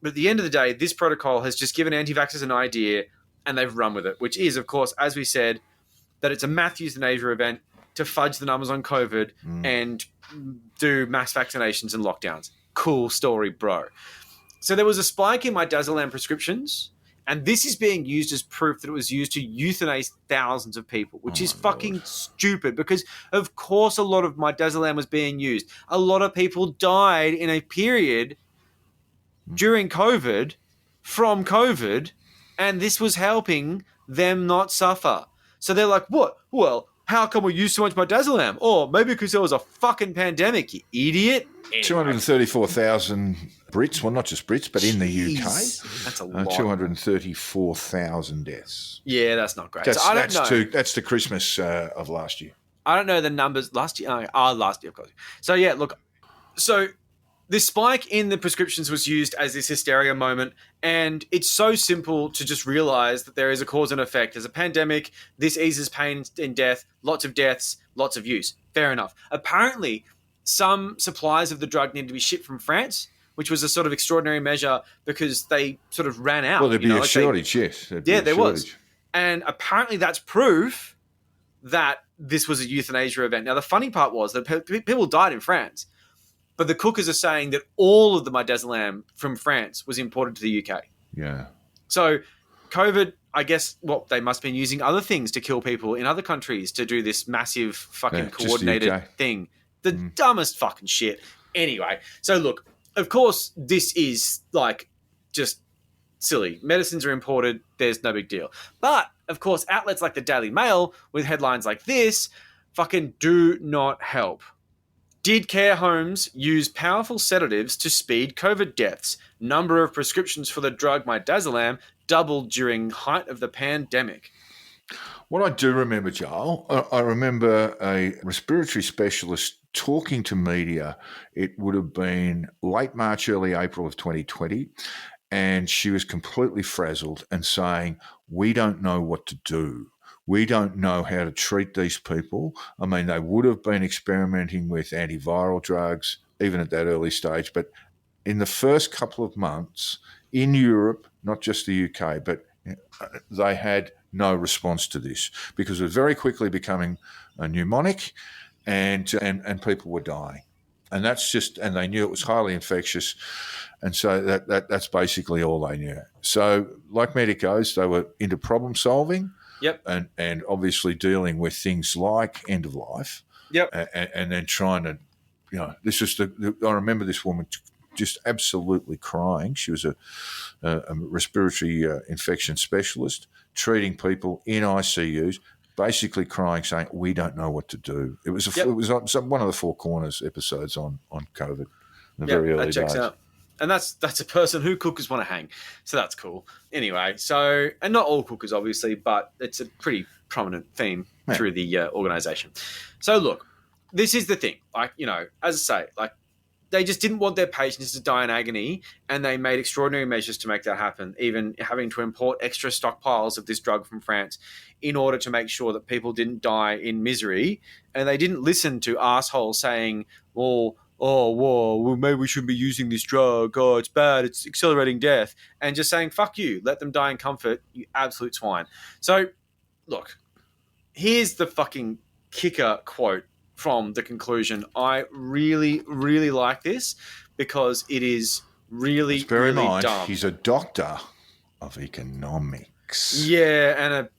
But at the end of the day, this protocol has just given anti-vaxxers an idea and they've run with it, which is, of course, as we said, that it's a mass euthanasia event to fudge the numbers on COVID and do mass vaccinations and lockdowns. Cool story, bro. So there was a spike in Midazolam prescriptions. And this is being used as proof that it was used to euthanize thousands of people, which is fucking stupid because, of course, a lot of Midazolam was being used. A lot of people died in a period during COVID, from COVID, and this was helping them not suffer. So they're like, what? Well, how come we use so much Midazolam? Or maybe because there was a fucking pandemic, you idiot. Anyway.
234,000 Brits, well, not just Brits, but in the UK.
That's a lot.
234,000 deaths.
Yeah, that's not great. I don't know.
That's the Christmas of last year.
I don't know the numbers. Last year, of course. So, yeah, look. So, this spike in the prescriptions was used as this hysteria moment, and it's so simple to just realize that there is a cause and effect. There's a pandemic. This eases pain and death. Lots of deaths, lots of use. Fair enough. Apparently, some supplies of the drug needed to be shipped from France, which was a sort of extraordinary measure because they sort of ran out.
Well, there'd be a shortage, yes.
There was. And apparently that's proof that this was a euthanasia event. Now, the funny part was that people died in France, but the cookers are saying that all of the Midazolam from France was imported to the UK.
Yeah.
So COVID, I guess, they must have been using other things to kill people in other countries to do this massive fucking coordinated thing. The dumbest fucking shit. Anyway, so look, of course, this is just silly. Medicines are imported. There's no big deal. But, of course, outlets like the Daily Mail with headlines like this fucking do not help. Did care homes use powerful sedatives to speed COVID deaths? Number of prescriptions for the drug Midazolam doubled during height of the pandemic.
What I do remember, Joel, I remember a respiratory specialist talking to media. It would have been late March, early April of 2020, and she was completely frazzled and saying, we don't know what to do. We don't know how to treat these people. I mean, they would have been experimenting with antiviral drugs, even at that early stage, but in the first couple of months in Europe, not just the UK, but they had no response to this because it was very quickly becoming a pneumonic and people were dying. And and they knew it was highly infectious. And so that's basically all they knew. So like medicos, they were into problem solving.
Yep.
And obviously dealing with things like end of life.
Yep.
And then trying to, this is I remember this woman just absolutely crying. She was a respiratory infection specialist treating people in ICUs, basically crying, saying, we don't know what to do. It was it was one of the Four Corners episodes on COVID in the very early days. That checks out.
And that's a person who cookers want to hang. So that's cool. Anyway, and not all cookers, obviously, but it's a pretty prominent theme through the organisation. So look, this is the thing. As I say, they just didn't want their patients to die in agony, and they made extraordinary measures to make that happen, even having to import extra stockpiles of this drug from France in order to make sure that people didn't die in misery. And they didn't listen to assholes saying, well, maybe we shouldn't be using this drug. Oh, it's bad. It's accelerating death. And just saying, fuck you. Let them die in comfort, you absolute swine. So, look, here's the fucking kicker quote from the conclusion. I really, really like this because it is really, really dumb.
He's a doctor of economics.
Yeah, and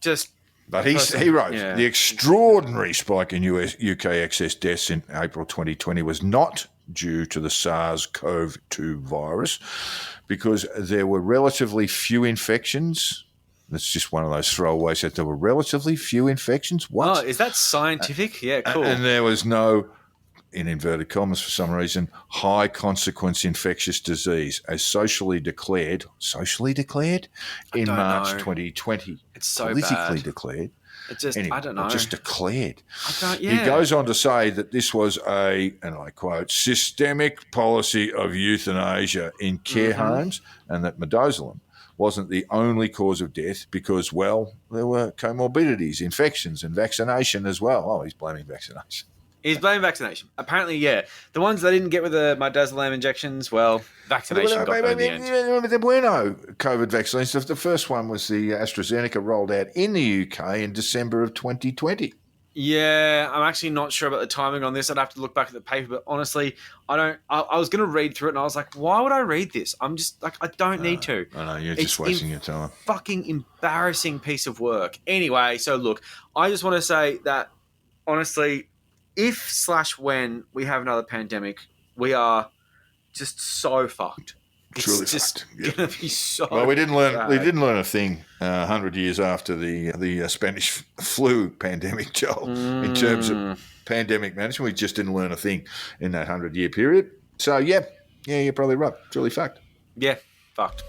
But he wrote, the extraordinary spike in UK excess deaths in April 2020 was not due to the SARS-CoV-2 virus because there were relatively few infections. That's just one of those throwaways that there were relatively few infections. What?
Oh, is that scientific? Yeah, cool.
And there was no, in inverted commas for some reason, high consequence infectious disease as socially declared in March 2020.
It's so
politically
bad.
declared.
It just,
Anyway,
I don't know.
just declared.
Yeah.
He goes on to say that this was a, and I quote, systemic policy of euthanasia in care homes, and that Midazolam wasn't the only cause of death because, well, there were comorbidities, infections, and vaccination as well. Oh, he's blaming vaccination.
He's blaming vaccination. Apparently, yeah. The ones they didn't get with the Midazolam injections, well, vaccination got them in the end.
There were no COVID vaccines. The first one was the AstraZeneca rolled out in the UK in December of 2020.
Yeah, I'm actually not sure about the timing on this. I'd have to look back at the paper, but honestly, I was going to read through it, and I was like, why would I read this? I'm just like, I don't need to.
I know, you're just wasting your time.
Fucking embarrassing piece of work. Anyway, so look, I just want to say that, honestly, if/when we have another pandemic, we are just so fucked. It's
Truly
just
fucked.
going to be so
Well, we didn't learn.
bad.
We didn't learn a thing 100 years after the Spanish flu pandemic, Joel. In terms of pandemic management, we just didn't learn a thing in that 100-year period. So yeah, you're probably right. It's really fucked.
Yeah, fucked.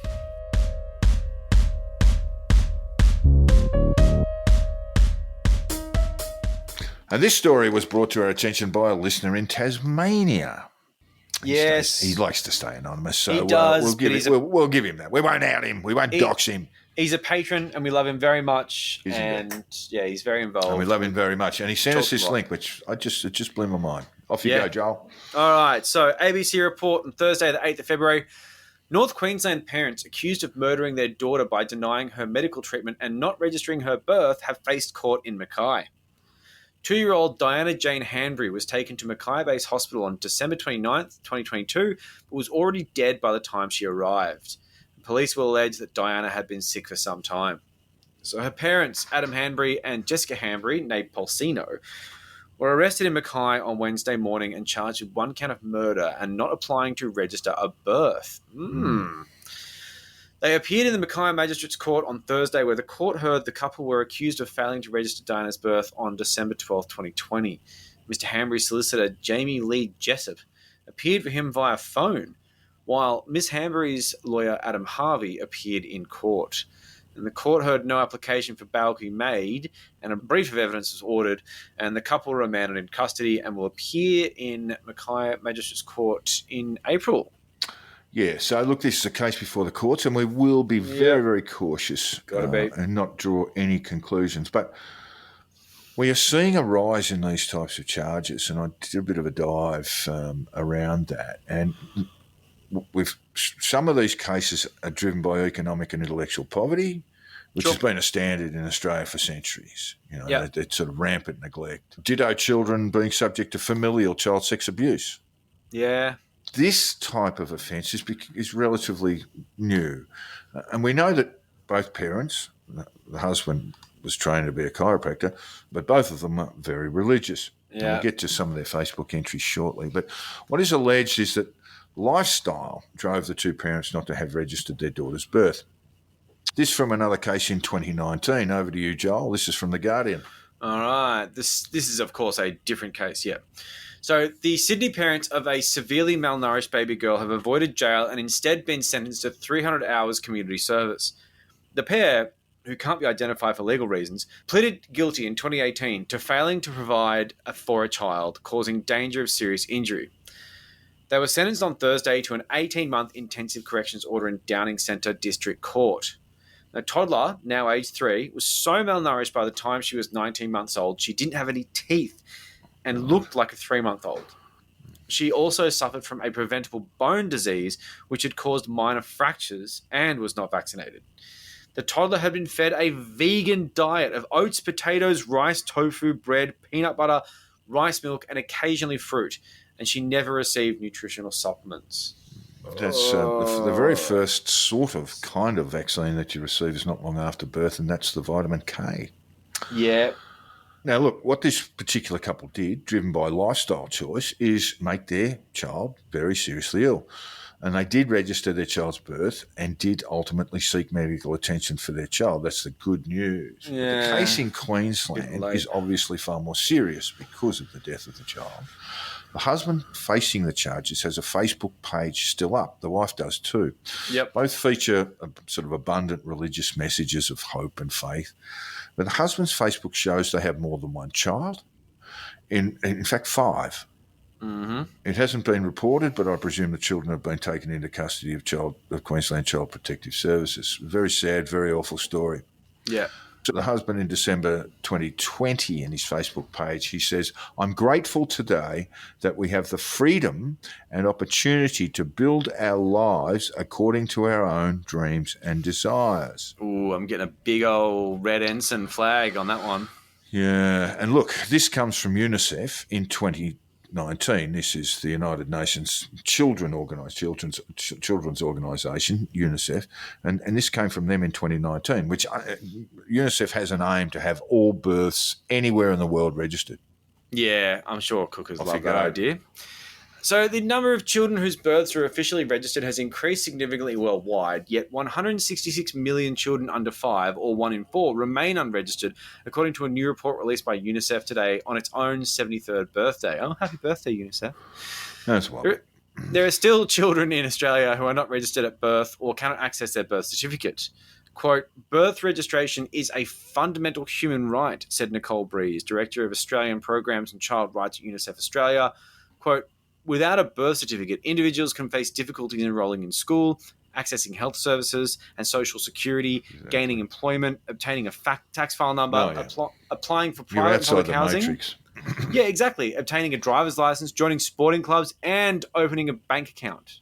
And this story was brought to our attention by a listener in Tasmania.
Yes.
He likes to stay anonymous, so
He does,
we'll give him that. We won't out him. We won't dox him.
He's a patron, and we love him very much.
Isn't
And yeah, he's very involved.
And we love him very much. And he sent us
Talks
this
a lot.
link, which it just blew my mind. Off you
Yeah.
go, Joel.
All right. So ABC report on Thursday, the 8th of February. North Queensland parents accused of murdering their daughter by denying her medical treatment and not registering her birth have faced court in Mackay. 2-year-old Diana Jane Hanbury was taken to Mackay Base Hospital on December 29th, 2022, but was already dead by the time she arrived. Police will allege that Diana had been sick for some time. So her parents, Adam Hanbury and Jessica Hanbury, named Pulsino, were arrested in Mackay on Wednesday morning and charged with 1 count of murder and not applying to register a birth. They appeared in the Mackay Magistrates Court on Thursday, where the court heard the couple were accused of failing to register Diana's birth on December 12, 2020. Mr. Hanbury's solicitor, Jamie Lee Jessup, appeared for him via phone, while Miss Hanbury's lawyer, Adam Harvey, appeared in court. And the court heard no application for bail be made, and a brief of evidence was ordered, and the couple were remanded in custody and will appear in Mackay Magistrates Court in April.
Yeah, so look, this is a case before the courts, and we will be very, very cautious and not draw any conclusions. But we are seeing a rise in these types of charges, and I did a bit of a dive around that. And some of these cases are driven by economic and intellectual poverty, which has been a standard in Australia for centuries. You know, it's sort of rampant neglect. Ditto children being subject to familial child sex abuse.
Yeah.
This type of offence is relatively new. And we know that both parents, the husband was trained to be a chiropractor, but both of them are very religious.
Yeah.
And we'll get to some of their Facebook entries shortly. But what is alleged is that lifestyle drove the two parents not to have registered their daughter's birth. This from another case in 2019. Over to you, Joel. This is from The Guardian.
All right. This is, of course, a different case, yeah. So the Sydney parents of a severely malnourished baby girl have avoided jail and instead been sentenced to 300 hours community service. The pair, who can't be identified for legal reasons, pleaded guilty in 2018 to failing to provide for a child, causing danger of serious injury. They were sentenced on Thursday to an 18-month intensive corrections order in Downing Centre District Court. The toddler, now aged 3, was so malnourished by the time she was 19 months old she didn't have any teeth and looked like a 3-month-old. She also suffered from a preventable bone disease which had caused minor fractures and was not vaccinated. The toddler had been fed a vegan diet of oats, potatoes, rice, tofu, bread, peanut butter, rice milk, and occasionally fruit, and she never received nutritional supplements.
That's the very first kind of vaccine that you receive is not long after birth, and that's the vitamin K.
Yeah.
Now, look, what this particular couple did, driven by lifestyle choice, is make their child very seriously ill. And they did register their child's birth and did ultimately seek medical attention for their child. That's the good news.
Yeah.
The case in Queensland is obviously far more serious because of the death of the child. The husband facing the charges has a Facebook page still up. The wife does too.
Yep.
Both feature sort of abundant religious messages of hope and faith. But the husband's Facebook shows they have more than one child. In fact, 5.
Mm-hmm.
It hasn't been reported, but I presume the children have been taken into custody of Queensland Child Protective Services. Very sad, very awful story.
Yeah.
So the husband in December 2020 in his Facebook page, he says, "I'm grateful today that we have the freedom and opportunity to build our lives according to our own dreams and desires."
Ooh, I'm getting a big old red ensign flag on that one.
Yeah, and look, this comes from UNICEF in 2019. This is the United Nations children's organisation, UNICEF, and this came from them in 2019, which UNICEF has an aim to have all births anywhere in the world registered.
Yeah, I'm sure cookers
Off
love
you
that
go.
idea. So the number of children whose births are officially registered has increased significantly worldwide, yet 166 million children under 5, or 1 in 4, remain unregistered, according to a new report released by UNICEF today on its own 73rd birthday. Oh, happy birthday, UNICEF.
That's what.
There are still children in Australia who are not registered at birth or cannot access their birth certificate. Quote, "Birth registration is a fundamental human right," said Nicole Breeze, Director of Australian Programs and Child Rights at UNICEF Australia. Quote, "Without a birth certificate, individuals can face difficulties in enrolling in school, accessing health services and social security, gaining employment, obtaining a tax file number, applying for
You're
private and
outside
public
the
housing."
matrix.
Yeah, exactly. Obtaining a driver's license, joining sporting clubs, and opening a bank account.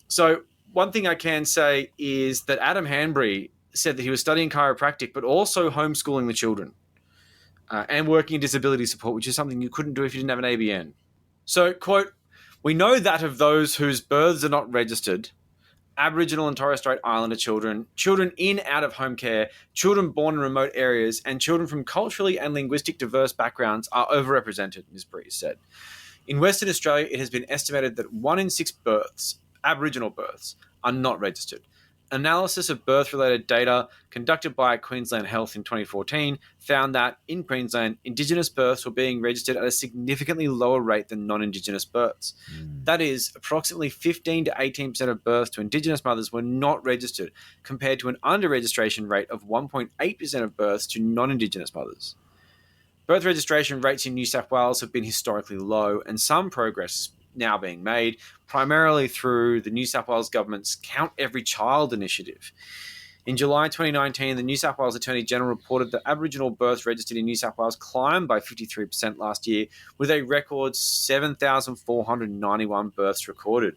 So one thing I can say is that Adam Hanbury said that he was studying chiropractic, but also homeschooling the children and working in disability support, which is something you couldn't do if you didn't have an ABN. So, quote, "We know that of those whose births are not registered, Aboriginal and Torres Strait Islander children, children in out-of-home care, children born in remote areas, and children from culturally and linguistic diverse backgrounds are overrepresented," Ms. Breeze said. In Western Australia, it has been estimated that 1 in 6 births, Aboriginal births, are not registered. Analysis of birth-related data conducted by Queensland Health in 2014 found that in Queensland, Indigenous births were being registered at a significantly lower rate than non-Indigenous births. That is, approximately 15 to 18% of births to Indigenous mothers were not registered, compared to an under-registration rate of 1.8% of births to non-Indigenous mothers. Birth registration rates in New South Wales have been historically low, and some progress is now being made, primarily through the New South Wales government's Count Every Child initiative. In July 2019, the New South Wales Attorney General reported that Aboriginal births registered in New South Wales climbed by 53% last year, with a record 7,491 births recorded.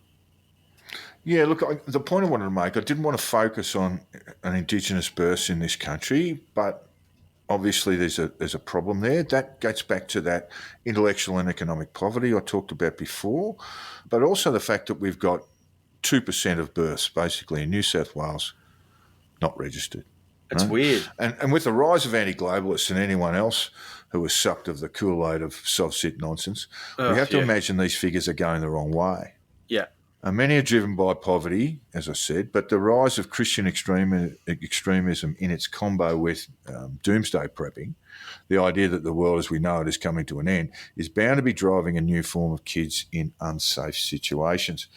Yeah, look, the point I wanted to make, I didn't want to focus on an Indigenous births in this country, but obviously there's a problem there. That gets back to that intellectual and economic poverty I talked about before, but also the fact that we've got 2% of births basically in New South Wales not registered.
That's weird.
And with the rise of anti-globalists and anyone else who was sucked of the Kool-Aid of SovCit nonsense, we have to imagine these figures are going the wrong way.
Yeah.
And many are driven by poverty, as I said, but the rise of Christian extremism in its combo with doomsday prepping, the idea that the world as we know it is coming to an end, is bound to be driving a new form of kids in unsafe situations.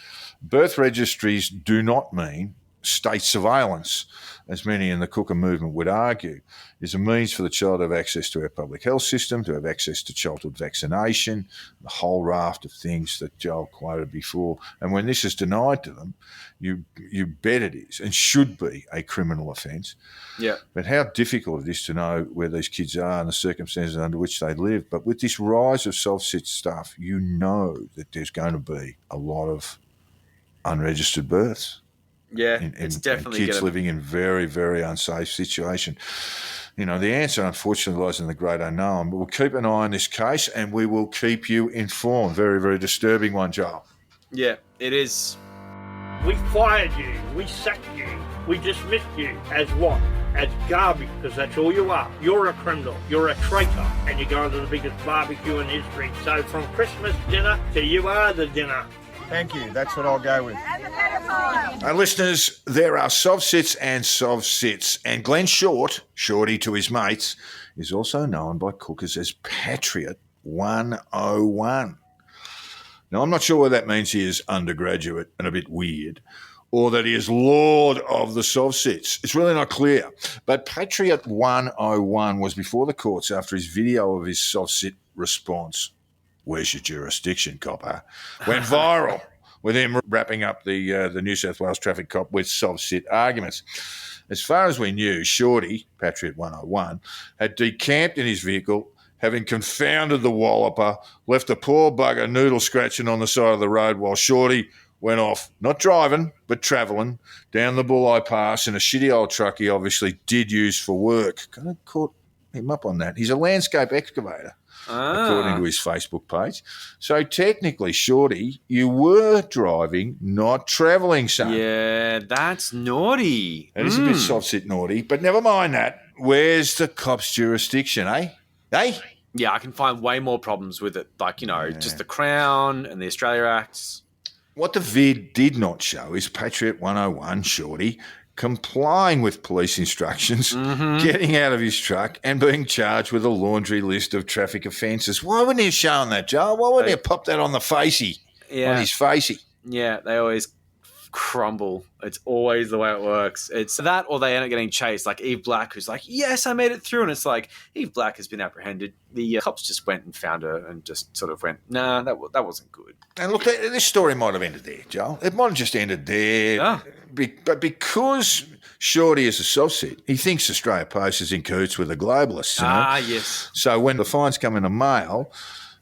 Birth registries do not mean state surveillance, as many in the Cooker movement would argue. Is a means for the child to have access to our public health system, to have access to childhood vaccination, the whole raft of things that Joel quoted before. And when this is denied to them, you bet it is and should be a criminal offence.
Yeah.
But how difficult it is to know where these kids are and the circumstances under which they live. But with this rise of SovCit stuff, you know that there's going to be a lot of unregistered births.
Yeah,
And
it's definitely
kids living in very, very unsafe situation. You know, the answer, unfortunately, lies in the great unknown. But we'll keep an eye on this case and we will keep you informed. Very, very disturbing one, Joel.
Yeah, it is.
We fired you. We sacked you. We dismissed you as what? as garbage, because that's all you are. You're a criminal, you're a traitor, and you're going to the biggest barbecue in history. So from Christmas dinner to you are the dinner.
Thank you. That's what I'll go with.
Our listeners, there are SovCits and SovCits. And Glenn Short, Shorty to his mates, is also known by cookers as Patriot 101. Now, I'm not sure what that means. He is undergraduate and a bit weird, or that he is Lord of the SovCits. It's really not clear. But Patriot 101 was before the courts after his video of his SovCit response, "Where's your jurisdiction, copper?" went viral, with him wrapping up the New South Wales traffic cop with SovCit arguments. As far as we knew, Shorty, Patriot 101, had decamped in his vehicle, having confounded the walloper, left a poor bugger noodle scratching on the side of the road while Shorty went off, not driving, but travelling, down the Bulli Pass in a shitty old truck he obviously did use for work. Kind of caught him up on that. He's a landscape excavator, according to his Facebook page. So technically, Shorty, you were driving, not travelling, son.
Yeah, that's naughty.
That is a bit SovCit naughty, but never mind that. Where's the cop's jurisdiction, eh? Eh?
Yeah, I can find way more problems with it, like, just the Crown and the Australia Acts.
What the vid did not show is Patriot 101, Shorty, complying with police instructions, getting out of his truck and being charged with a laundry list of traffic offences. Why wouldn't he have shown that, Joel? Why wouldn't he have popped that on the facey, on his facey?
Yeah, they always crumble. It's always the way it works. It's that, or they end up getting chased, like Eve Black, who's like, yes, I made it through. And it's like, Eve Black has been apprehended. The cops just went and found her and just sort of went, nah, that wasn't good.
And look, this story might have ended there, Joel. It might have just ended there. But because Shorty is a SovCit, he thinks Australia Post is in cahoots with the globalists.
Yes.
So when the fines come in the mail,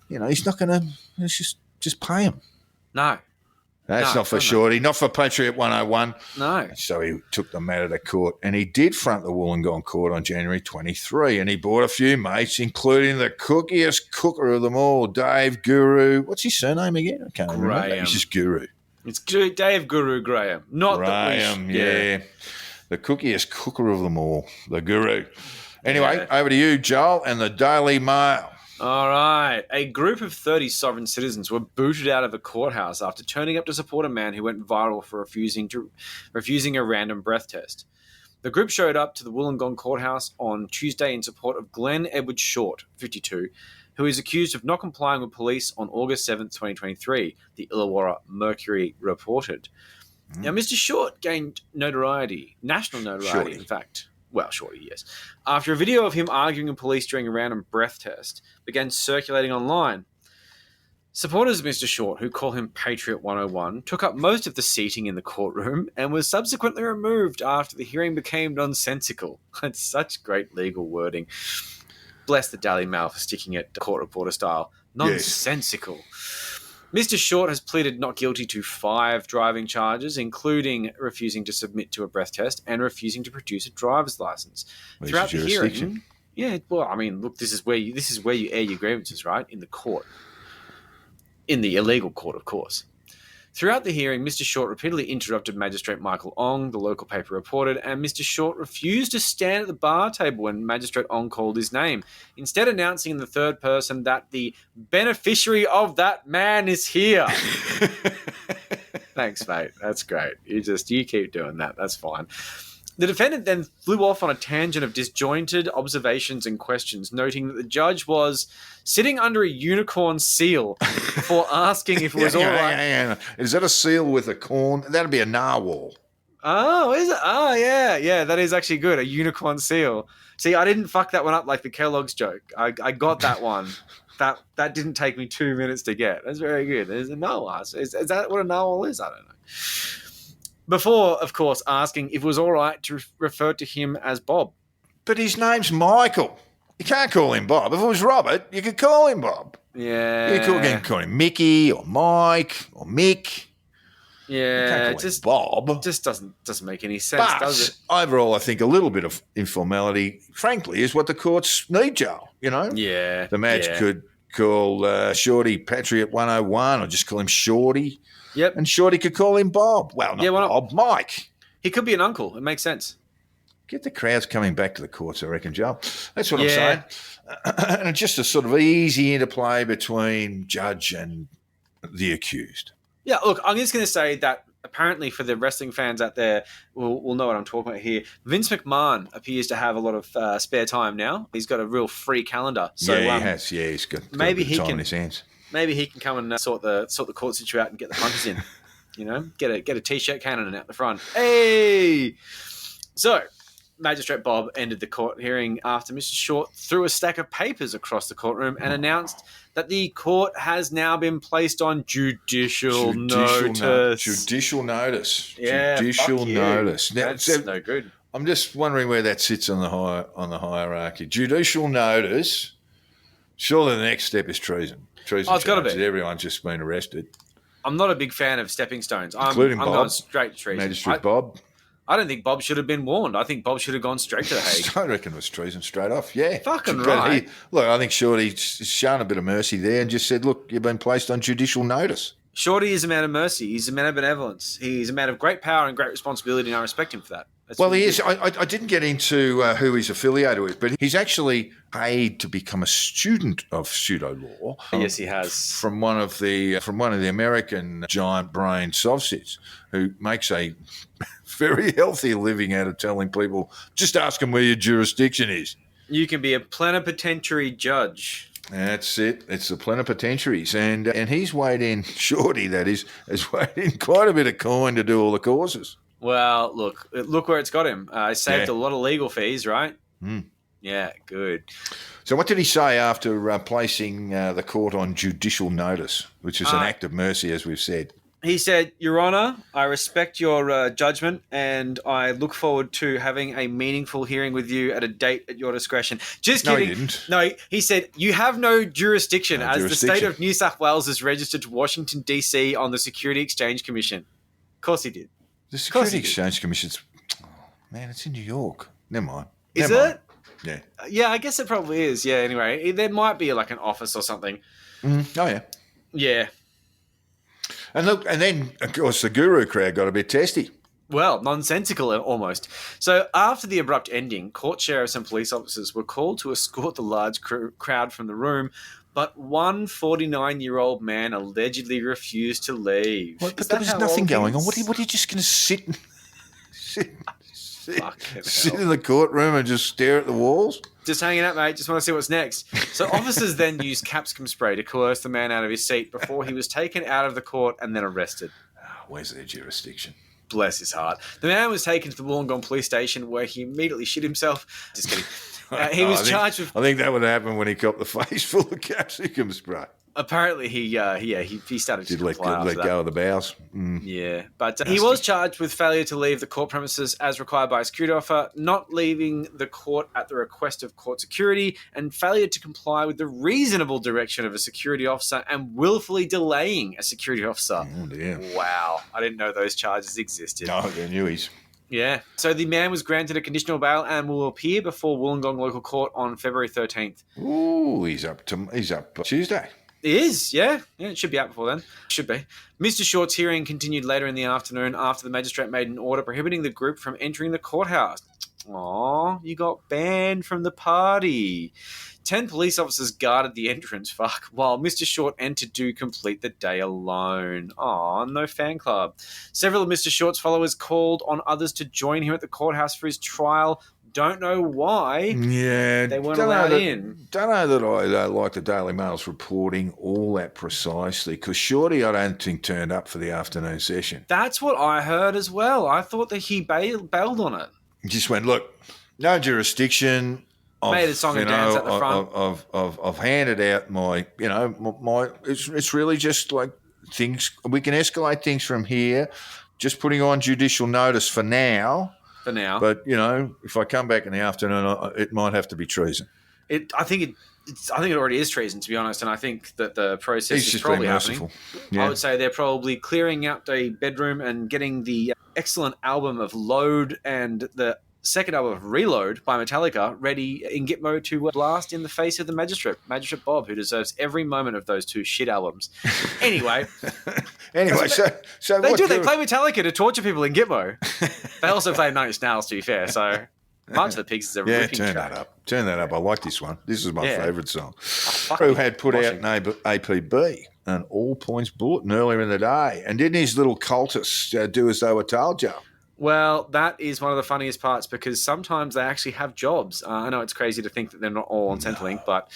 he's not going to just pay them.
No.
That's not for Shorty, not for Patriot 101.
No.
So he took the matter to court, and he did front the Wollongong court on January 23, and he brought a few mates, including the cookiest cooker of them all, Dave Guru. What's his surname again? I can't remember. He's just Guru.
It's Dave Guru Graham, not
Graham, yeah. The cookiest cooker of them all, the Guru. Anyway, over to you, Joel, and the Daily Mail.
All right. A group of 30 sovereign citizens were booted out of a courthouse after turning up to support a man who went viral for refusing a random breath test. The group showed up to the Wollongong courthouse on Tuesday in support of Glenn Edward Short, 52, who is accused of not complying with police on August 7th, 2023, the Illawarra Mercury reported. Now, Mr. Short gained notoriety, national notoriety, in fact. Well, Shorty, yes. After a video of him arguing with police during a random breath test began circulating online. Supporters of Mr. Short, who call him Patriot 101, took up most of the seating in the courtroom and was subsequently removed after the hearing became nonsensical. That's such great legal wording. Bless the Daily Mail for sticking it court reporter style. Nonsensical. Mr. Short has pleaded not guilty to 5 driving charges, including refusing to submit to a breath test and refusing to produce a driver's license. Throughout the hearing, look, this is where you air your grievances, right? In the court, in the illegal court, of course. Throughout the hearing, Mr. Short repeatedly interrupted Magistrate Michael Ong, the local paper reported, and Mr. Short refused to stand at the bar table when Magistrate Ong called his name, instead announcing in the third person that the beneficiary of that man is here. Thanks, mate. That's great. You keep doing that. That's fine. The defendant then flew off on a tangent of disjointed observations and questions, noting that the judge was sitting under a unicorn seal for asking if it was all right.
Hang on. Is that a seal with a corn? That'd be a narwhal.
Oh, is it? Oh, yeah. Yeah, that is actually good. A unicorn seal. See, I didn't fuck that one up like the Kellogg's joke. I got that one. That didn't take me 2 minutes to get. That's very good. There's a narwhal. Is that what a narwhal is? I don't know. Before, of course, asking if it was all right to refer to him as Bob.
But his name's Michael. You can't call him Bob. If it was Robert, you could call him Bob.
Yeah.
You could call him Mickey or Mike or Mick.
Yeah,
just Bob.
Just doesn't make any sense, does it?
Overall, I think a little bit of informality, frankly, is what the courts need, Joel.
Yeah.
The match could call Shorty Patriot 101 or just call him Shorty.
Yep.
And Shorty could call him Bob. Well, not Bob, Mike.
He could be an uncle. It makes sense.
Get the crowds coming back to the courts, I reckon, Joel. That's what I'm saying. And it's just a sort of easy interplay between judge and the accused.
Yeah, look, I'm just going to say that apparently for the wrestling fans out there, will know what I'm talking about here. Vince McMahon appears to have a lot of spare time now. He's got a real free calendar. So,
he has. Yeah, he's got
maybe
a bit of time in his hands.
Maybe he can come and sort the court situation out and get the punters in. Get a t-shirt cannon out the front. Hey! So, Magistrate Bob ended the court hearing after Mr. Short threw a stack of papers across the courtroom and announced that the court has now been placed on judicial notice.
Judicial notice.
Yeah,
judicial notice. Now,
that's no good.
I'm just wondering where that sits on the hierarchy. Judicial notice. Surely the next step is treason. Treason.
It's got to be.
Everyone's just been arrested.
I'm not a big fan of stepping stones.
Including
I'm
Bob.
going straight to treason.
Magistrate Bob.
I don't think Bob should have been warned. I think Bob should have gone straight to the Hague.
I reckon it was treason straight off. Yeah.
Fucking right.
I think Shorty's shown a bit of mercy there and just said, look, you've been placed on judicial notice.
Shorty is a man of mercy. He's a man of benevolence. He's a man of great power and great responsibility, and I respect him for that.
He is. I didn't get into who he's affiliated with, but he's actually paid to become a student of pseudo law.
Yes, he has.
From one of the American giant brain SovCits, who makes a very healthy living out of telling people, just ask them where your jurisdiction is.
You can be a plenipotentiary judge.
That's it. It's the plenipotentiaries. And he's weighed in, Shorty, that is, has weighed in quite a bit of coin to do all the causes.
Well, look where it's got him. He saved a lot of legal fees, right?
Mm.
Yeah, good.
So what did he say after placing the court on judicial notice, which is an act of mercy, as we've said?
He said, Your Honour, I respect your judgment and I look forward to having a meaningful hearing with you at a date at your discretion. Just kidding.
No, he didn't.
No, he said, you have no jurisdiction as the
jurisdiction.
state of New South Wales is registered to Washington, D.C. on the Security Exchange Commission. Of course he did.
The Security Exchange Commission's... Oh, man, it's in New York. Never mind.
Is it?
Yeah.
Yeah, I guess it probably is. Yeah, anyway. There might be like an office or something.
Mm. Oh, yeah.
Yeah.
And look, and then, of course, the Guru crowd got a bit testy.
Well, nonsensical almost. So after the abrupt ending, court sheriffs and police officers were called to escort the large crowd from the room, but one 49-year-old man allegedly refused to leave.
But there was nothing going on. What are you just going to sit in the courtroom and just stare at the walls?
Just hanging out, mate. Just want to see what's next. So officers then used capsicum spray to coerce the man out of his seat before he was taken out of the court and then arrested.
Where's their jurisdiction?
Bless his heart. The man was taken to the Wollongong police station where he immediately shit himself. Just kidding. He was charged with...
I think that would happen when he copped the face full of capsicum spray.
Apparently, he started to
let go of the bowels. Mm.
Yeah, but he was charged with failure to leave the court premises as required by a security officer, not leaving the court at the request of court security, and failure to comply with the reasonable direction of a security officer, and willfully delaying a security officer.
Oh dear!
Wow, I didn't know those charges existed.
No, they're newies.
Yeah. So the man was granted a conditional bail and will appear before Wollongong local court on February 13th.
Ooh, he's up Tuesday.
It is, yeah. Yeah, it should be out before then. Should be. Mr. Short's hearing continued later in the afternoon after the magistrate made an order prohibiting the group from entering the courthouse. Aw, you got banned from the party. 10 police officers guarded the entrance, while Mr. Short entered to complete the day alone. Aw, no fan club. Several of Mr. Short's followers called on others to join him at the courthouse for his trial. Don't know why.
Yeah,
they weren't allowed in.
Don't know that I like the Daily Mail's reporting all that precisely, because Shorty, I don't think, turned up for the afternoon session.
That's what I heard as well. I thought that he bailed on it.
He just went, look, no jurisdiction.
Made a song and dance at the front.
I've handed out my. It's really just like things. We can escalate things from here. Just putting on judicial notice for now. But, if I come back in the afternoon, it might have to be treason.
I think it already is treason, to be honest, and I think that the process is probably happening. Yeah. I would say they're probably clearing out a bedroom and getting the excellent album of Load and the second album of Reload by Metallica ready in Gitmo to blast in the face of the Magistrate Bob, who deserves every moment of those two shit albums. Anyway.
So
they play Metallica to torture people in Gitmo. They also play Nine Inch Nails, to be fair, so March of the Pigs is a
Yeah,
ripping
turn
track.
that up. Turn that up. I like this one. This is my
Yeah.
favourite song.
fucking
Who had put
washing.
out an APB, an all points bulletin earlier in the day. And didn't his little cultists do as they were told, Joe?
Well, that is one of the funniest parts because sometimes they actually have jobs. I know it's crazy to think that they're not all on Centrelink, but,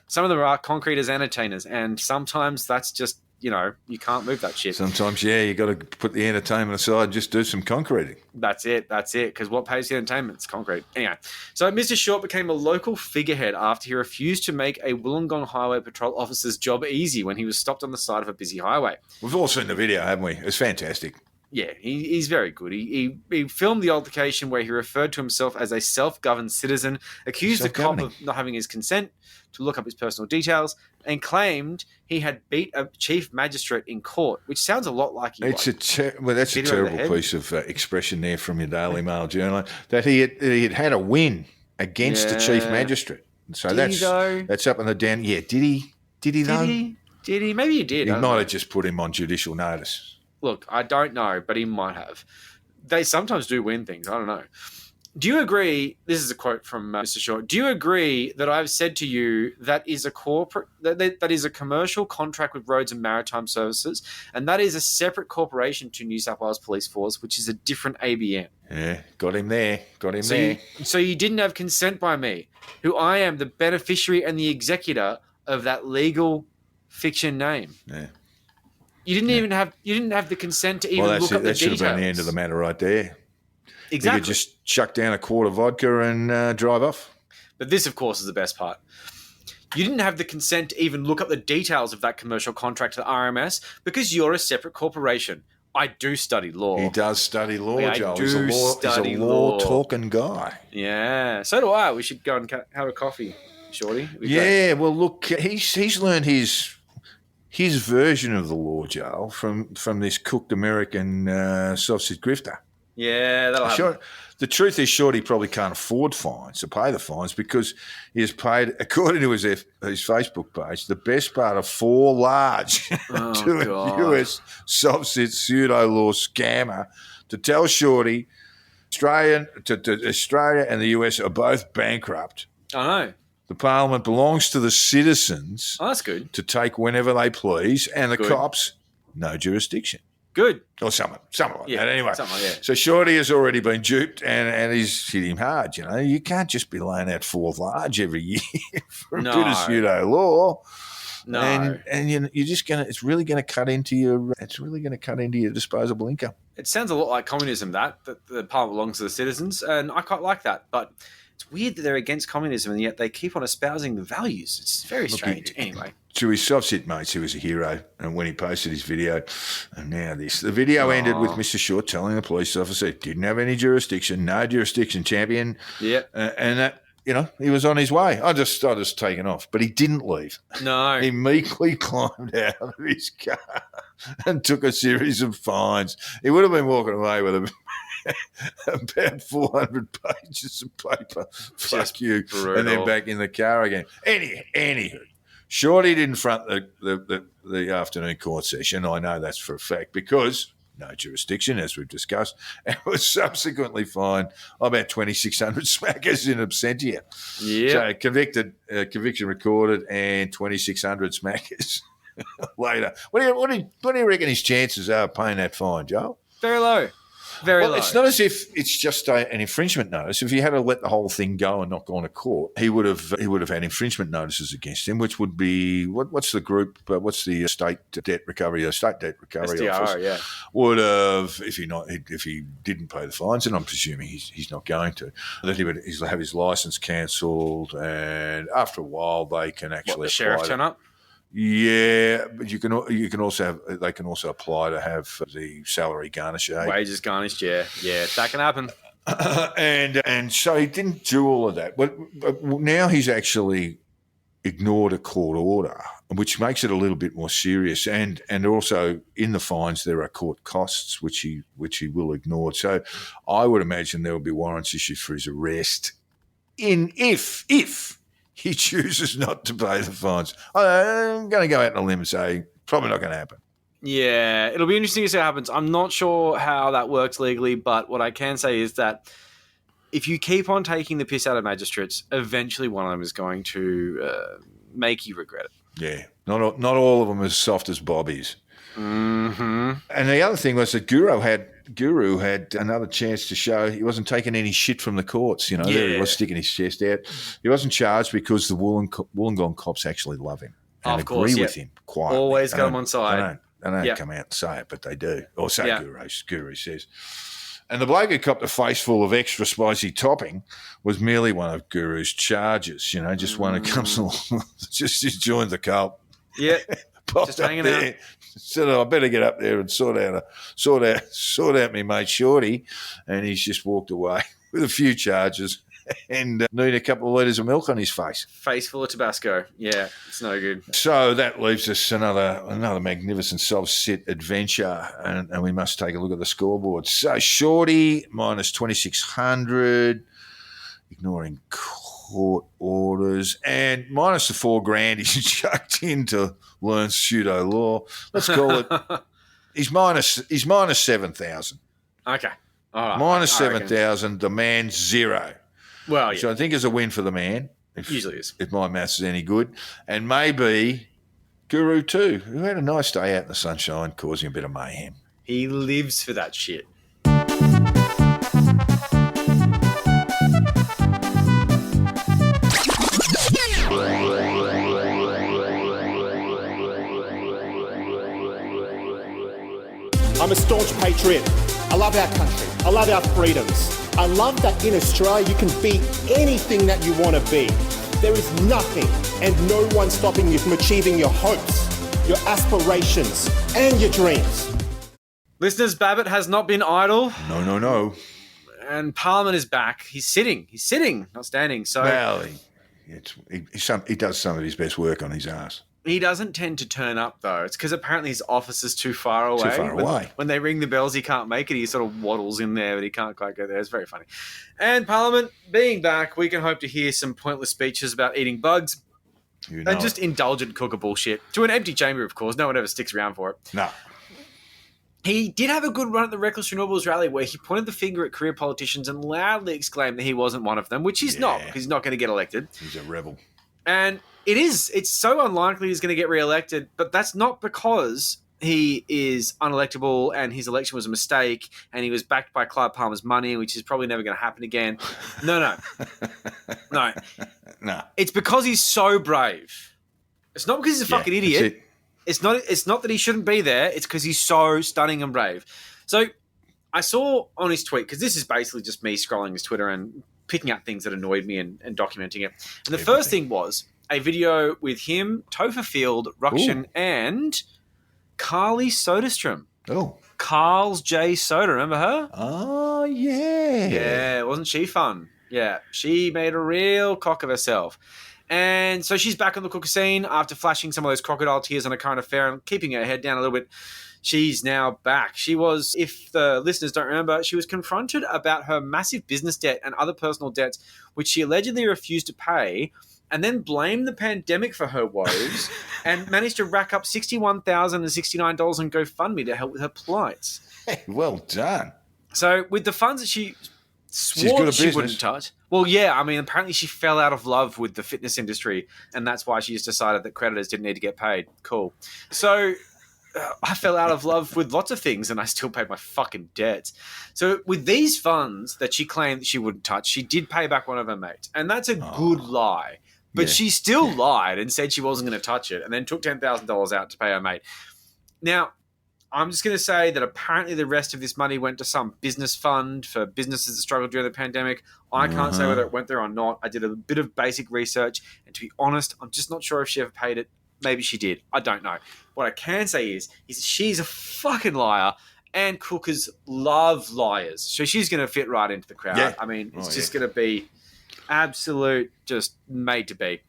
some of them are concrete as entertainers, and sometimes that's just, you can't move that shit.
Sometimes, you got to put the entertainment aside and just do some concreting.
That's it, because what pays the entertainment? It's concrete. Anyway, so Mr. Short became a local figurehead after he refused to make a Wollongong Highway Patrol officer's job easy when he was stopped on the side of a busy highway.
We've all seen the video, haven't we? It's fantastic.
Yeah, he's very good. He filmed the altercation where he referred to himself as a self-governed citizen, accused the cop of not having his consent to look up his personal details, and claimed he had beat a chief magistrate in court, which sounds a lot like he
That's a terrible piece of expression there from your Daily Mail journal, that he had a win against the chief magistrate. So that's up in the down. Yeah, did he though?
Did he? Maybe he did.
He might have just put him on judicial notice.
Look, I don't know, but he might have. They sometimes do win things. I don't know. Do you agree? This is a quote from Mr. Short. Do you agree that I've said to you that is a corporate that is a commercial contract with Roads and Maritime Services, and that is a separate corporation to New South Wales Police Force, which is a different ABN?
Yeah, got him there.
So you didn't have consent by me, who I am the beneficiary and the executor of that legal fiction name.
Yeah.
You didn't have the consent to even look up the details.
That should have been the end of the matter right there.
Exactly.
You could just chuck down a quart of vodka and drive off.
But this, of course, is the best part. You didn't have the consent to even look up the details of that commercial contract to the RMS because you're a separate corporation. I do study law.
He does study law,
I
Joel.
do
He's a
study
law-talking guy.
Yeah. So do I. We should go and have a coffee, Shorty.
Well, look, he's learned his version of the law, Joel, from this cooked American SovCit grifter.
Yeah, that'll happen.
The truth is, Shorty probably can't afford fines to pay the fines because he has paid, according to his Facebook page, the best part of 4 large to a US SovCit pseudo-law scammer to tell Shorty Australia and the US are both bankrupt.
I know.
The parliament belongs to the citizens.
Oh, that's good.
To take whenever they please, and the cops, no jurisdiction.
Good.
Or something like that. Anyway,
yeah.
So Shorty has already been duped, and he's hit him hard. You can't just be laying out 4 large every year for a bit of pseudo law.
No,
and you're just gonna. It's really going to cut into your. It's really going to cut into your disposable income.
It sounds a lot like communism. That the parliament belongs to the citizens, and I quite like that. But it's weird that they're against communism, and yet they keep on espousing the values. It's very strange. Anyway. To
his SovCit mates, he was a hero, and when he posted his video, and now this. The video ended with Mr. Short telling the police officer he didn't have any jurisdiction, no jurisdiction, champion.
Yeah.
And that, he was on his way. I just taken off, but he didn't leave.
No.
He meekly climbed out of his car and took a series of fines. He would have been walking away with about 400 pages of paper. Fuck you. Brutal. And then back in the car again. Anywho. Shorty didn't front the afternoon court session. I know that's for a fact because no jurisdiction, as we've discussed, and was subsequently fined about 2,600 smackers in absentia.
Yeah.
So conviction recorded, and 2,600 smackers later. What do you reckon his chances are of paying that fine, Joel?
Very low. Very low.
It's not as if it's just an infringement notice. If he had to let the whole thing go and not gone to court, he would have had infringement notices against him, which would be what's the group? What's the state debt recovery office?
SDR, yeah.
Would have if he didn't pay the fines, and I'm presuming he's not going to. That he would have his license cancelled, and after a while they can actually
the sheriff turn up.
Yeah, but they can also apply to have the salary garnished.
Wages garnished, yeah, that can happen.
And so he didn't do all of that, but now he's actually ignored a court order, which makes it a little bit more serious. And also in the fines there are court costs, which he will ignore. So I would imagine there will be warrants issued for his arrest. If he chooses not to pay the fines. I'm going to go out on a limb and say probably not going to happen.
Yeah, it'll be interesting to see what happens. I'm not sure how that works legally, but what I can say is that if you keep on taking the piss out of magistrates, eventually one of them is going to make you regret it.
Yeah, not all of them as soft as Bobby's.
Mm-hmm.
And the other thing was that Guru had another chance to show he wasn't taking any shit from the courts. You know, he was sticking his chest out. He wasn't charged because the Wollongong cops actually love him and agree with him quietly.
Always got him on side.
They don't come out and say it, but they do. Or say Guru says. And the bloke who copped a face full of extra spicy topping was merely one of Guru's charges. You know, just one who comes along, just joined the cult.
Yeah,
Popped
just
up
hanging
there,
out.
said, I better get up there and sort out me mate Shorty, and he's just walked away with a few charges and need a couple of litres of milk on his face.
Face full of Tabasco. Yeah, it's no good.
So that leaves us another magnificent SovCit adventure, and we must take a look at the scoreboard. So Shorty minus 2,600, ignoring court orders, and minus the $4,000 he's chucked in to learn pseudo law. Let's call it. He's minus 7,000.
Okay. All right.
Minus 7,000. The man's zero.
Well, yeah.
So I think it's a win for the man.
Usually is.
If my maths is any good. And maybe Guru too, who had a nice day out in the sunshine causing a bit of mayhem.
He lives for that shit.
I'm a staunch patriot. I love our country. I love our freedoms. I love that in Australia you can be anything that you want to be. There is nothing and no one stopping you from achieving your hopes, your aspirations, and your dreams.
Listeners, Babet has not been idle.
No.
And Parliament is back. He's sitting, not standing. So
Well, he does some of his best work on his ass.
he doesn't tend to turn up, though. It's because apparently his office is too far away. When they ring the bells, he can't make it. He sort of waddles in there, but he can't quite go there. It's very funny. And Parliament being back, we can hope to hear some pointless speeches about eating bugs and just indulgent cooker bullshit. To an empty chamber, of course. No one ever sticks around for it.
No.
He did have a good run at the Reckless Renewables rally where he pointed the finger at career politicians and loudly exclaimed that he wasn't one of them, which he's not, because he's not going to get elected.
He's a rebel.
And it's so unlikely he's going to get re-elected, but that's not because he is unelectable and his election was a mistake and he was backed by Clive Palmer's money, which is probably never going to happen again. No. It's because he's so brave. It's not because he's a fucking idiot. It's not that he shouldn't be there. It's because he's so stunning and brave. So I saw on his tweet, because this is basically just me scrolling his Twitter and picking out things that annoyed me and documenting it. And the first thing was a video with him, Topher Field, Rukshan, and Carly Soderstrom.
Oh.
Carl's J Soda. Remember her?
Oh, yeah.
Yeah, wasn't she fun? Yeah, she made a real cock of herself. And so she's back on the cooker scene after flashing some of those crocodile tears on a current affair and keeping her head down a little bit. She's now back. She was, if the listeners don't remember, she was confronted about her massive business debt and other personal debts, which she allegedly refused to pay, and then blamed the pandemic for her woes and managed to rack up $61,069 on GoFundMe to help with her plight.
Hey, well done.
So with the funds that she swore she wouldn't touch. Well, yeah, I mean, apparently she fell out of love with the fitness industry, and that's why she's decided that creditors didn't need to get paid. Cool. So I fell out of love with lots of things, and I still paid my fucking debts. So with these funds that she claimed that she wouldn't touch, she did pay back one of her mates, and that's a good lie. But she still lied and said she wasn't going to touch it, and then took $10,000 out to pay her mate. Now, I'm just going to say that apparently the rest of this money went to some business fund for businesses that struggled during the pandemic. I can't say whether it went there or not. I did a bit of basic research, and to be honest, I'm just not sure if she ever paid it. Maybe she did. I don't know. What I can say is she's a fucking liar, and cookers love liars. So she's going to fit right into the crowd.
Yeah.
I mean, it's just going to be absolute, just made to be.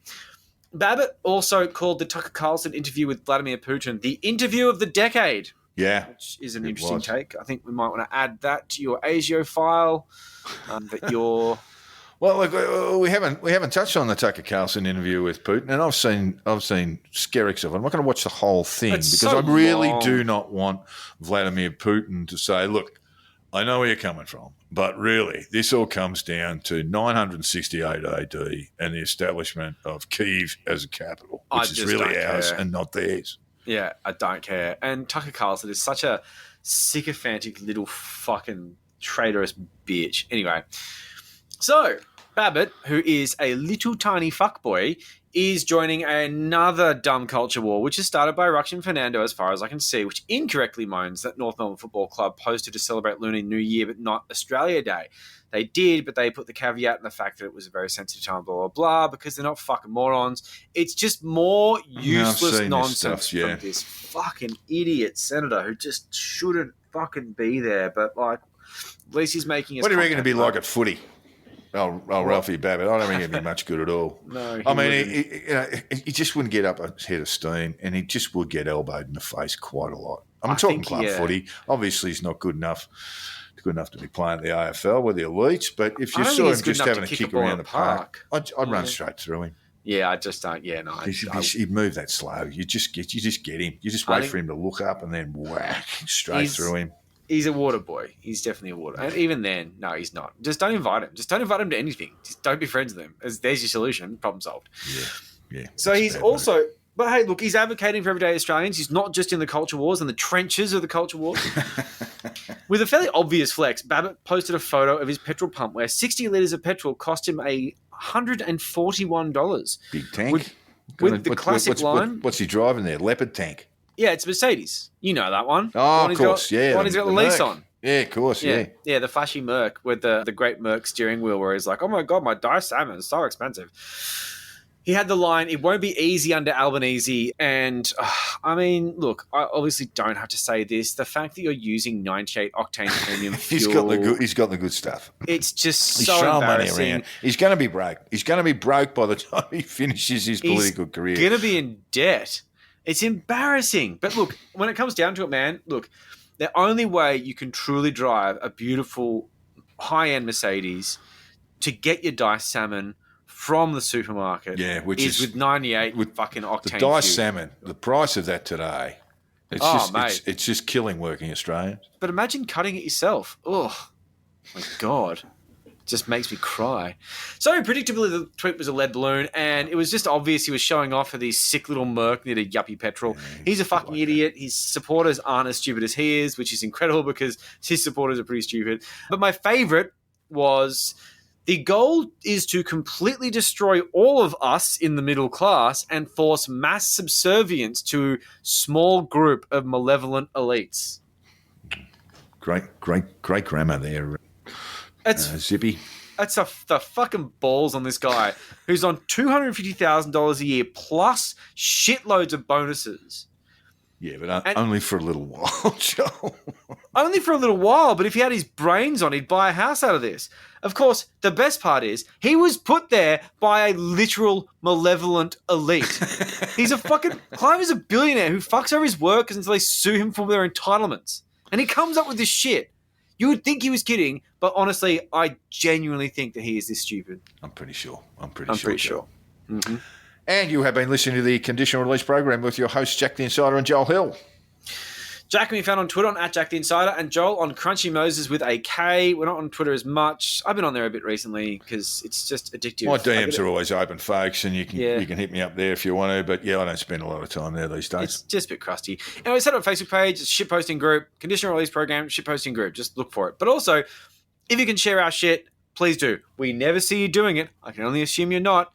Babet also called the Tucker Carlson interview with Vladimir Putin the interview of the decade.
Yeah.
Which is an interesting take. I think we might want to add that to your ASIO file. That you're...
Well, look, we haven't touched on the Tucker Carlson interview with Putin, and I've seen skerricks of it. I'm not going to watch the whole thing because I really do not want Vladimir Putin to say, look, I know where you're coming from, but really, this all comes down to 968 AD and the establishment of Kyiv as a capital, which is really ours and not theirs.
Yeah, I don't care. And Tucker Carlson is such a sycophantic little fucking traitorous bitch. Anyway, so Babet, who is a little tiny fuckboy, is joining another dumb culture war, which is started by Ruxian Fernando, as far as I can see, which incorrectly moans that North Melbourne Football Club posted to celebrate Lunar New Year, but not Australia Day. They did, but they put the caveat in the fact that it was a very sensitive time, blah, blah, blah, because they're not fucking morons. It's just more useless nonsense from this fucking idiot senator who just shouldn't fucking be there, but, like, at least he's making his
What do you reckon it'd be like at footy? Oh, Ralphie Babet. I don't think it'd be much good at all.
No,
I mean, he just wouldn't get up a head of steam, and he just would get elbowed in the face quite a lot. I'm talking club footy. Obviously, he's not good enough to be playing at the AFL with the elites. But if you saw him just having a kick around the park, I'd run straight through him.
Yeah, I just don't. Yeah, no.
He'd move that slow. You just get him. You just wait for him to look up and then whack straight through him.
He's a water boy. He's definitely a water. And even then, no, he's not. Just don't invite him. Just don't invite him to anything. Just don't be friends with him. There's your solution. Problem solved.
Yeah.
So he's also... But hey, look, he's advocating for everyday Australians. He's not just in the culture wars and the trenches of the culture wars. With a fairly obvious flex, Babet posted a photo of his petrol pump where 60 litres of petrol cost him $141.
Big tank.
With the classic line...
What's he driving there? Leopard tank?
Yeah, it's Mercedes. You know that one.
Oh, of course,
The one he's got the lease on.
Yeah, of course, yeah.
Yeah, the flashy Merc with the great Merc steering wheel where he's like, oh my God, my diced salmon is so expensive. He had the line, it won't be easy under Albanese. And, I mean, look, I obviously don't have to say this. The fact that you're using 98 octane premium fuel...
He's got the good stuff.
It's just
He's
so embarrassing.
Money around. He's going to be broke. He's going to be broke by the time he finishes his political career.
He's going to be in debt. It's embarrassing. But look, when it comes down to it, man, look, the only way you can truly drive a beautiful high-end Mercedes to get your diced salmon from the supermarket
which
is with 98 with fucking octane.
The diced salmon, the price of that today, it's just killing working Australians.
But imagine cutting it yourself. Oh, my God. Just makes me cry. So predictably, the tweet was a lead balloon, and it was just obvious he was showing off for these sick little Merc near a yuppie petrol. He's a fucking idiot. His supporters aren't as stupid as he is, which is incredible because his supporters are pretty stupid. But my favourite was the goal is to completely destroy all of us in the middle class and force mass subservience to small group of malevolent elites.
Great grammar there. Zippy.
That's the fucking balls on this guy who's on $250,000 a year plus shitloads of bonuses.
Yeah, but only for a little while, Joel.
Only for a little while, but if he had his brains on, he'd buy a house out of this. Of course, the best part is he was put there by a literal malevolent elite. He's a fucking... Clive is a billionaire who fucks over his workers until they sue him for their entitlements. And he comes up with this shit. You would think he was kidding, but honestly, I genuinely think that he is this stupid.
I'm pretty sure.
Mm-hmm.
And you have been listening to the Conditional Release program with your hosts, Jack the Insider and Joel Hill.
Jack can be found on Twitter on @JackTheInsider and Joel on Crunchy Moses with a K. We're not on Twitter as much. I've been on there a bit recently because it's just addictive.
My DMs are always open, folks, and you can hit me up there if you want to. But yeah, I don't spend a lot of time there these days.
It's just a bit crusty. And we set up a Facebook page, it's shitposting group, Conditional Release program, shitposting group. Just look for it. But also, if you can share our shit, please do. We never see you doing it. I can only assume you're not.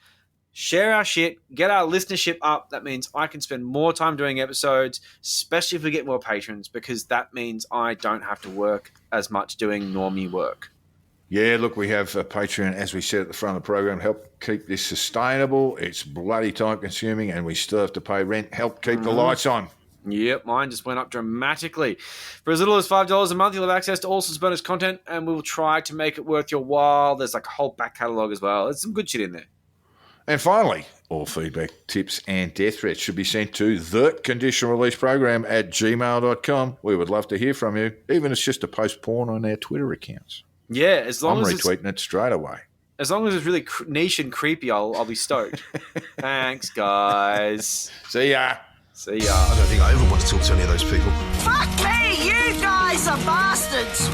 Share our shit, get our listenership up. That means I can spend more time doing episodes, especially if we get more patrons, because that means I don't have to work as much doing normie work.
Yeah, look, we have a Patreon, as we said at the front of the program, to help keep this sustainable. It's bloody time-consuming, and we still have to pay rent. Help keep the lights on.
Yep, mine just went up dramatically. For as little as $5 a month, you'll have access to all sorts of bonus content, and we'll try to make it worth your while. There's like a whole back catalogue as well. There's some good shit in there.
And finally, all feedback, tips and death threats should be sent to theconditionalreleaseprogram@gmail.com. We would love to hear from you, even if it's just to post porn on our Twitter accounts.
Yeah, as long
I'm
as
retweeting it straight away.
As long as it's really niche and creepy, I'll be stoked. Thanks, guys.
See ya.
I don't think I ever want to talk to any of those people.
Fuck me, you guys are bastards!